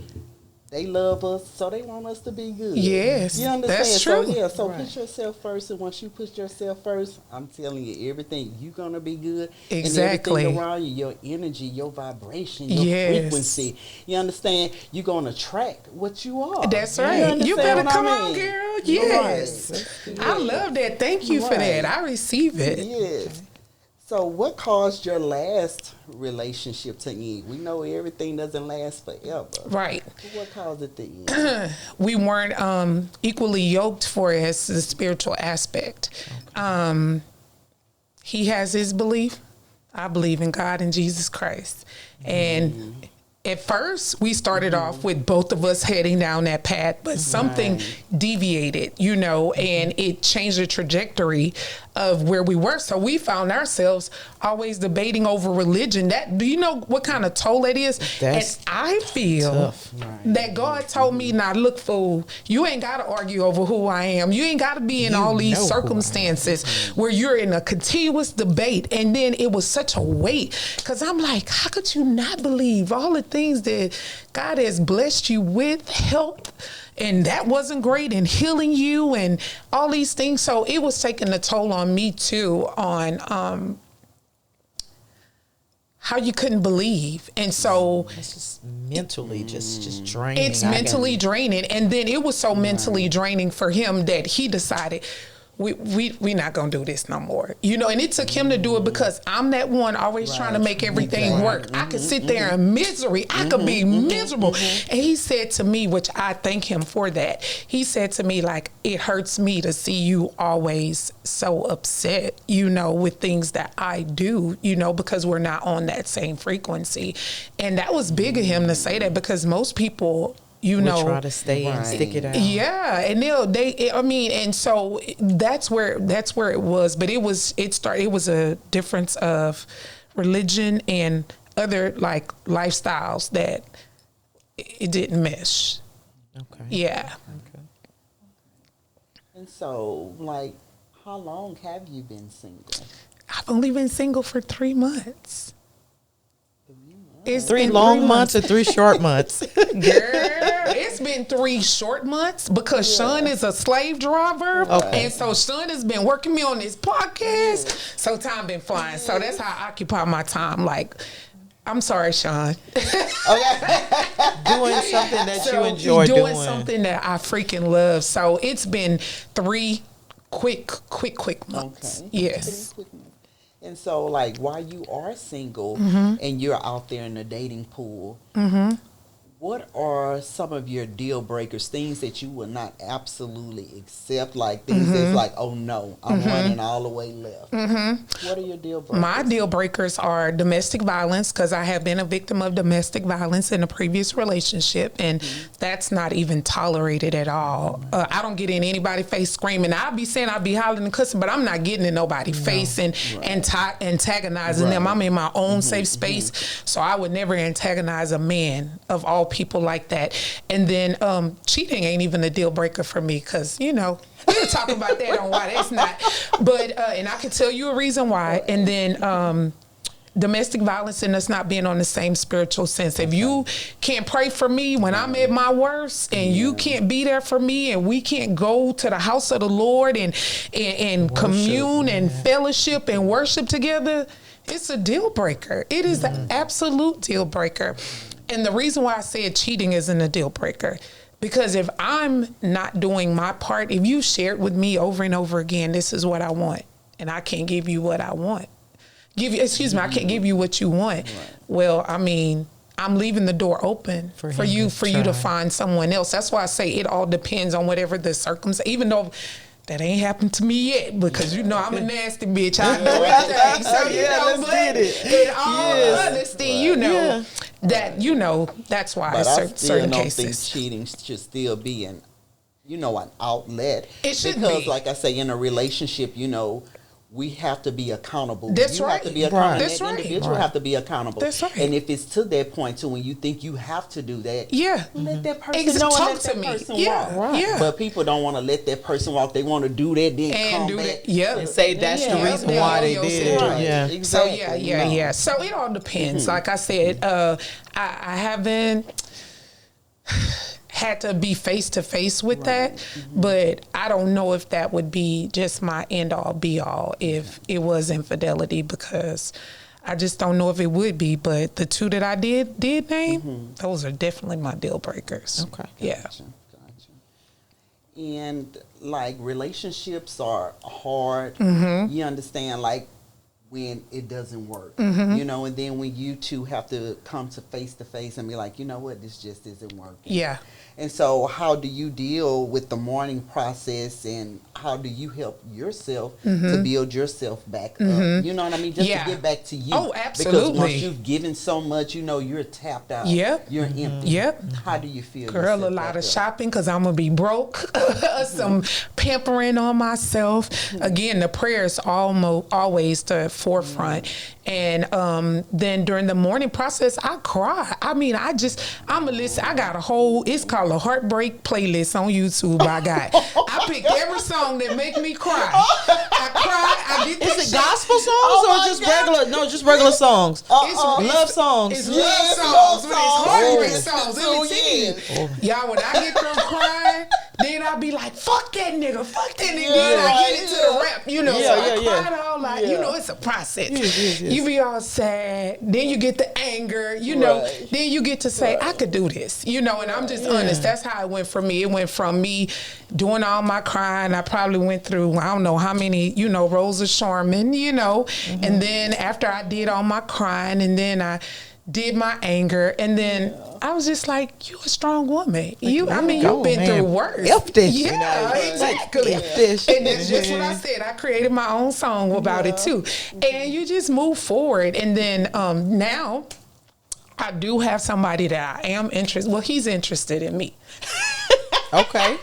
they love us, so they want us to be good. Yes, you understand? that's true. So put yourself first, and once you put yourself first, I'm telling you, everything, you're going to be good. Exactly. And everything around you, your energy, your vibration, your frequency, you understand? You're going to attract what you are. That's right. You better come on, girl. Yes. Right. I love that. Thank you for that. I receive it. Yes. So what caused your last relationship to end? We know everything doesn't last forever. Right. What caused it to end? We weren't equally yoked for as the spiritual aspect. Okay. He has his belief. I believe in God and Jesus Christ. And at first, we started off with both of us heading down that path, but something deviated, and it changed the trajectory of where we were. So we found ourselves always debating over religion. Do you know what kind of toll that is? And I feel that God told me, now look, fool, you ain't got to argue over who I am. You ain't got to be in all these circumstances where you're in a continuous debate. And then it was such a weight, because I'm like, how could you not believe all the things that God has blessed you with, health, and that wasn't great, and healing you and all these things. So it was taking a toll on me too, on how you couldn't believe. And so it's just mentally just draining. It's mentally draining. And then it was so mentally draining for him that he decided, we not gonna do this no more. You know, and it took him to do it because I'm that one always trying to make everything work. I could sit there in misery. I could be miserable. And he said to me, which I thank him for that, he said to me, like, it hurts me to see you always so upset, you know, with things that I do, you know, because we're not on that same frequency. And that was big of him to say that, because most people, you know, try to stay and stick it out. Yeah, and and so that's where it was. But it was a difference of religion and other like lifestyles that it didn't mesh. Okay. Yeah. Okay. And so, like, how long have you been single? I've only been single for 3 months. It's 3 been long 3 months or 3 short months? Girl, it's been 3 short months because Sean is a slave driver. Okay. And so Sean has been working me on this podcast. So time been flying. So that's how I occupy my time. Like, I'm sorry, Sean. Doing something that you enjoy doing. Something that I freaking love. So it's been 3 quick months. Okay. Yes. And so, like, while you are single and you're out there in the dating pool, what are some of your deal breakers, things that you will not absolutely accept, like things that's like, oh no, I'm running all the way left? What are your deal breakers? My deal breakers are domestic violence, because I have been a victim of domestic violence in a previous relationship, and that's not even tolerated at all. I don't get in anybody's face screaming. I'll be hollering and cussing, but I'm not getting in nobody's face and antagonizing them. I'm in my own safe space, so I would never antagonize a man of all people like that. And then cheating ain't even a deal breaker for me, because, you know, we'll talk about that on why that's not. But and I can tell you a reason why. And then domestic violence and us not being on the same spiritual sense. If you can't pray for me when I'm at my worst, and you can't be there for me, and we can't go to the house of the Lord and commune and fellowship and worship together, it's a deal breaker. It is an absolute deal breaker. And the reason why I said cheating isn't a deal breaker, because if I'm not doing my part, if you shared with me over and over again, this is what I want, and I can't give you what I want, I can't give you what you want. Right. Well, I mean, I'm leaving the door open for you to find someone else. That's why I say it all depends on whatever the circumstance, even though that ain't happened to me yet, because you know I'm a nasty bitch. I know everything. So you know, let's get it. In all honesty, you know that, you know, that's why but certain I cases. Think cheating should still be an outlet. It should because, be. like I say, in a relationship, you know, we have to be accountable. That's you right. have to be accountable. That's that right. individual have to be accountable. That's right. And if it's to that point too, when you think you have to do that, let that person know. Talk and to let me. that person walk. Right. Yeah. But people don't want to let that person walk. They want to do that, then And come do back. that. Yeah. And say that's the reason Yeah. why they Yeah. did it. Right. Yeah. Exactly. So yeah. So it all depends. Like I said, I haven't had to be face to face with that, but I don't know if that would be just my end all be all if it was infidelity, because I just don't know if it would be. But the 2 that I did name, those are definitely my deal breakers. Okay. Yeah. Gotcha. And like, relationships are hard. You understand, like, when it doesn't work, you know, and then when you two have to come to face and be like, you know what, this just isn't working. Yeah. And so how do you deal with the mourning process, and how do you help yourself to build yourself back up? You know what I mean? Just to get back to you. Oh, absolutely. Because once you've given so much, you know, you're tapped out. Yep. You're empty. Yep. How do you feel? Girl, yourself a lot back of up? shopping, because I'm going to be broke. Some pampering on myself. Again, the prayer is always the forefront. And then during the mourning process, I cry. I mean, I got a whole, it's called a heartbreak playlist on YouTube I got. I picked every song that make me cry. I cry, I get this. Is it gospel songs or just regular? No, just regular songs. Love songs. It's love songs, but it's heartbreak songs. Let me tell you. Y'all, when I get them crying, then then I'll be like, fuck that nigga. Then I get into the rap, so I cry it all out. It's a process. Yes. You be all sad, then you get the anger, then you get to say, I could do this, and I'm just honest. That's how it went for me. It went from me doing all my crying. I probably went through, I don't know how many, Rosa Sharman, and then after I did all my crying, and then I did my anger, and then I was just like, you a strong woman. You've been through worse. F this. Yeah, exactly. F this. And that's just what I said. I created my own song about it too. And you just move forward. And then now I do have somebody that I am interested. Well, he's interested in me. Okay.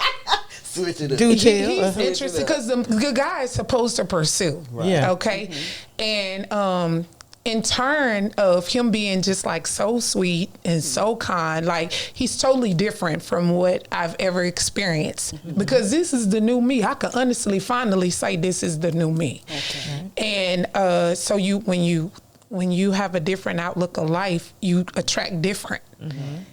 Switch it up. Do tell. He's interested because the guy is supposed to pursue. Right. Yeah. Okay. And in turn of him being just like so sweet and so kind, like he's totally different from what I've ever experienced, because this is the new me. I can honestly finally say this is the new me. Okay. And so when you have a different outlook of life, you attract different.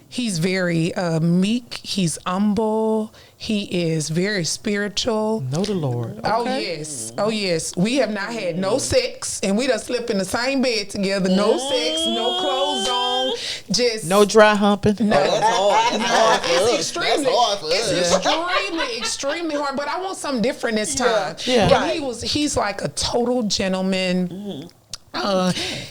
He's very meek. He's humble. He is very spiritual. Know the Lord. Okay. Oh yes. We have not had no sex, and we done slept in the same bed together. No sex, no clothes on, just no dry humping. No, that's hard. It's extremely hard. But I want something different this time. Yeah. And he's like a total gentleman.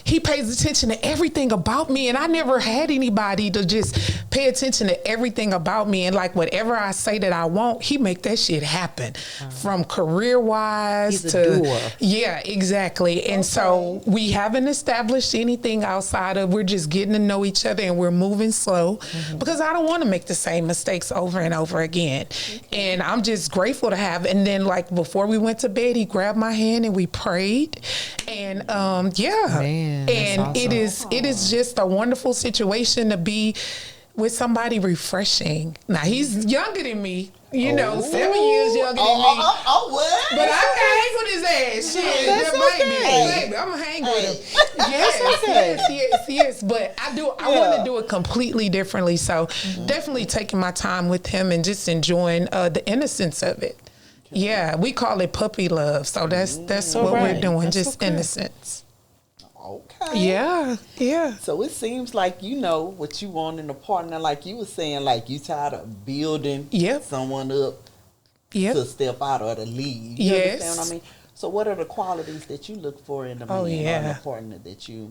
He pays attention to everything about me, and I never had anybody to just pay attention to everything about me. And like whatever I say that I want, he make that shit happen, from career wise to doer. Yeah, exactly. And so we haven't established anything outside of, we're just getting to know each other, and we're moving slow because I don't want to make the same mistakes over and over again. And I'm just grateful to have. And then like before we went to bed, he grabbed my hand and we prayed, and Man, and awesome. it is just a wonderful situation to be with somebody refreshing. Now he's younger than me, 7 years younger than me. What? But I can hang with his ass. Shit, baby, I'm gonna hang with him. Yes. But I want to do it completely differently. So definitely taking my time with him and just enjoying the innocence of it. Yeah, we call it puppy love. So that's what we're doing, that's just innocence. Okay. Yeah. So it seems like you know what you want in a partner, like you were saying, like you tired of building someone up to step out or to leave. You understand what I mean? So what are the qualities that you look for in a man or in a partner that you're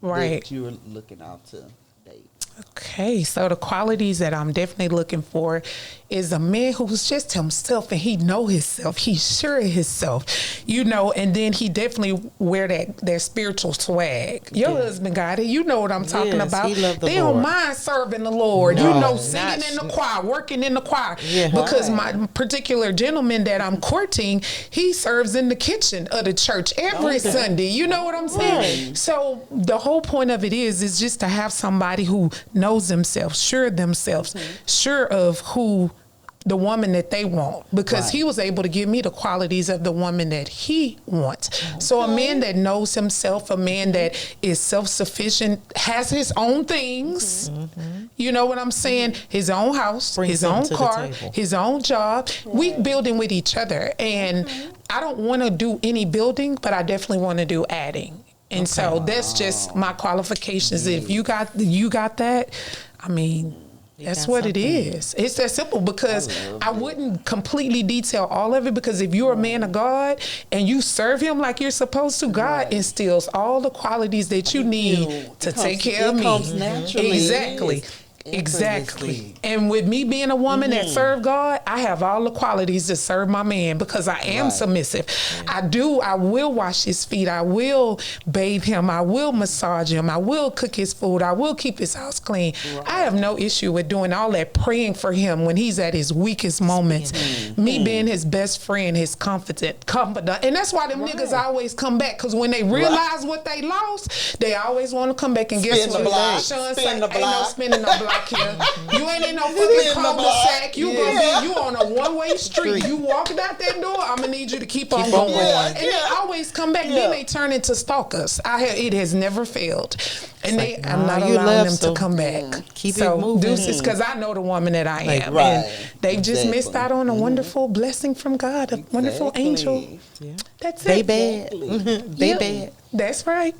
looking out to date? Okay, so the qualities that I'm definitely looking for is a man who's just himself, and he know himself. He's sure of himself, and then he definitely wear that spiritual swag. Your husband got it. You know what I'm talking about. He love the they Lord. don't mind serving the Lord. Singing in the choir, working in the choir. Yeah. Because my particular gentleman that I'm courting, he serves in the kitchen of the church every Sunday. You know what I'm saying? Right. So the whole point of it is just to have somebody who knows themselves, sure of themselves, sure of who the woman that they want, because he was able to give me the qualities of the woman that he wants. Okay. So a man that knows himself, a man that is self-sufficient, has his own things, you know what I'm saying? His own house, his own car, his own job. Right. We building with each other, and I don't want to do any building, but I definitely want to do adding. And so that's just my qualifications. If you got that, I mean, that's what it is. It's that simple, because I wouldn't completely detail all of it, because if you're a man of God and you serve him like you're supposed to, God instills all the qualities that you need to take care of me. It comes naturally. Exactly. And with me being a woman that serve God, I have all the qualities to serve my man, because I am submissive. I will wash his feet. I will bathe him. I will massage him. I will cook his food. I will keep his house clean. I have no issue with doing all that, praying for him when he's at his weakest moments. Me being his best friend, his confidant. And that's why them niggas always come back, because when they realize what they lost, they always want to come back and guess what? Sean say, ain't no spinning no block. block here. You ain't in no fucking cul-de-sac. You on a one-way street. You walking out that door, I'm gonna need you to keep on going. And they always come back. Then they turn into stalkers. It has never failed. And I'm not allowing them to come back. Keep it moving. Deuces, because I know the woman that I am. Right. And they've just missed out on a wonderful blessing from God, a wonderful angel. Yeah. That's They it. bad. They bad. That's right.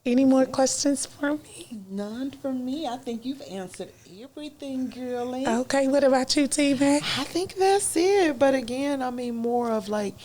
Any more questions for me? None for me. I think you've answered everything, girlie. Okay, what about you, T-Mac? I think that's it. But again, I mean, more of like,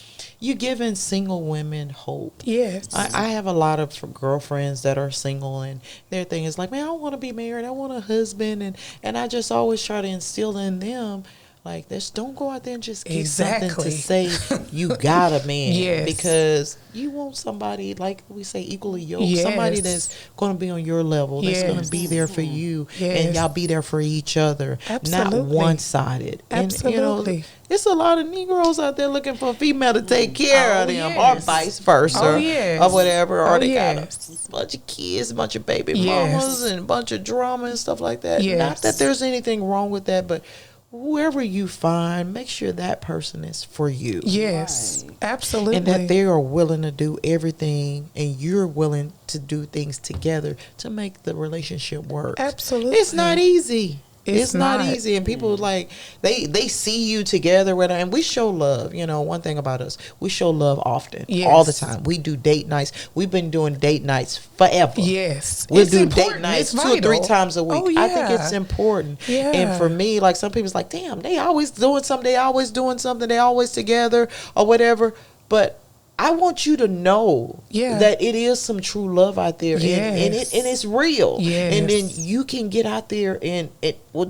you're giving single women hope. Yes. I have a lot of girlfriends that are single, and their thing is like, man, I want to be married. I want a husband. And I just always try to instill in them, like, this, don't go out there and just get something to say you got a man. Yes. Because you want somebody, like we say, equally yoked. Yes. Somebody that's going to be on your level, that's going to be there for you, Yes. and y'all be there for each other. Absolutely. Not one-sided. Absolutely. And, it's a lot of Negroes out there looking for a female to take care of them, yes. or vice versa, Oh, yes. or whatever, or they yes. got a bunch of kids, a bunch of baby Yes. mamas, and a bunch of drama and stuff like that. Yes. Not that there's anything wrong with that, but whoever you find, make sure that person is for you. Yes, Right. absolutely. And that they are willing to do everything, and you're willing to do things together to make the relationship work. Absolutely. It's not easy. It's not not. easy, and people like they see you together with, and we show love. You know, one thing about us, we show love often, Yes. all the time. We do date nights. We've been doing date nights forever. Yes. We'll It's do important. date nights It's 2 or 3 vital. times a week. Oh, yeah. I think it's important. Yeah. And for me, like, some people's like, damn, they always doing something. They always doing something. They always together or whatever. But I want you to know that it is some true love out there, and it's real. Yes. And then you can get out there and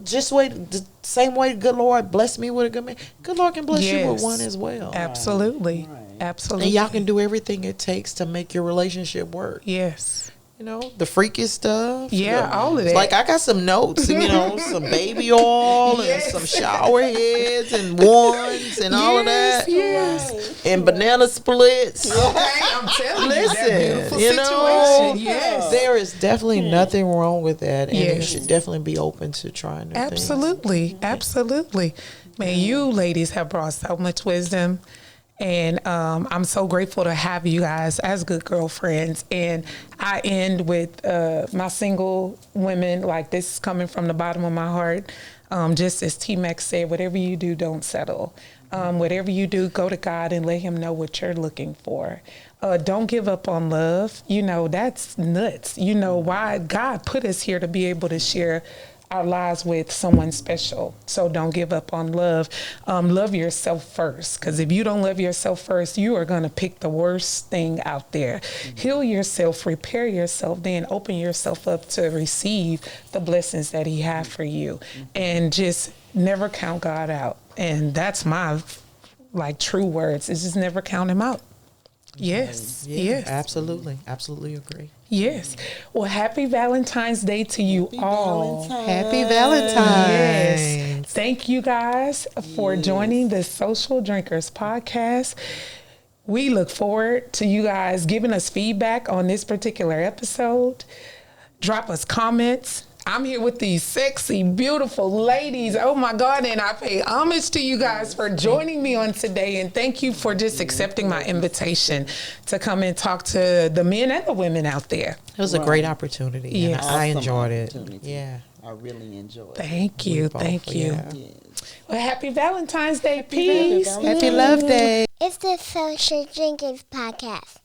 just wait. The same way, good Lord bless me with a good man. Good Lord can bless you with one as well. Absolutely. Right. Absolutely. And y'all can do everything it takes to make your relationship work. Yes. You know, the freakiest stuff. Yeah, all of that. Like, I got some notes, you know, some baby oil and some shower heads and wands and all of that. Yes. And banana splits. Okay, I'm telling you, that beautiful you know, situation. Yes. there is definitely nothing wrong with that. And you Yes. should definitely be open to trying new things. Absolutely. Absolutely. Man, you ladies have brought so much wisdom. And I'm so grateful to have you guys as good girlfriends. And I end with my single women, like, this is coming from the bottom of my heart. Just as T-Mac said, whatever you do, don't settle. Whatever you do, go to God and let him know what you're looking for. Don't give up on love. You know, that's nuts. You know why God put us here to be able to share our lives with someone special. So don't give up on love. Love yourself first, because if you don't love yourself first, you are going to pick the worst thing out there. Heal yourself, repair yourself, then open yourself up to receive the blessings that he has for you. And just never count God out. And that's my true words, is just never count him out. Yes. Yeah, yes. absolutely agree. Yes. Well, happy Valentine's Day to you all. Happy Valentine. Yes. Thank you guys for joining the Social Drinkers Podcast. We look forward to you guys giving us feedback on this particular episode. Drop us comments. I'm here with these sexy, beautiful ladies. Oh my God. And I pay homage to you guys for joining me on today. And thank you for just accepting my invitation to come and talk to the men and the women out there. It was a great opportunity. Yes. And I Awesome enjoyed it. opportunity. Yeah. I really enjoyed it. Thank you. Thank you. Yeah. Yes. Well, happy Valentine's Day. Peace. Happy Love Day. It's the Social Drinkers Podcast.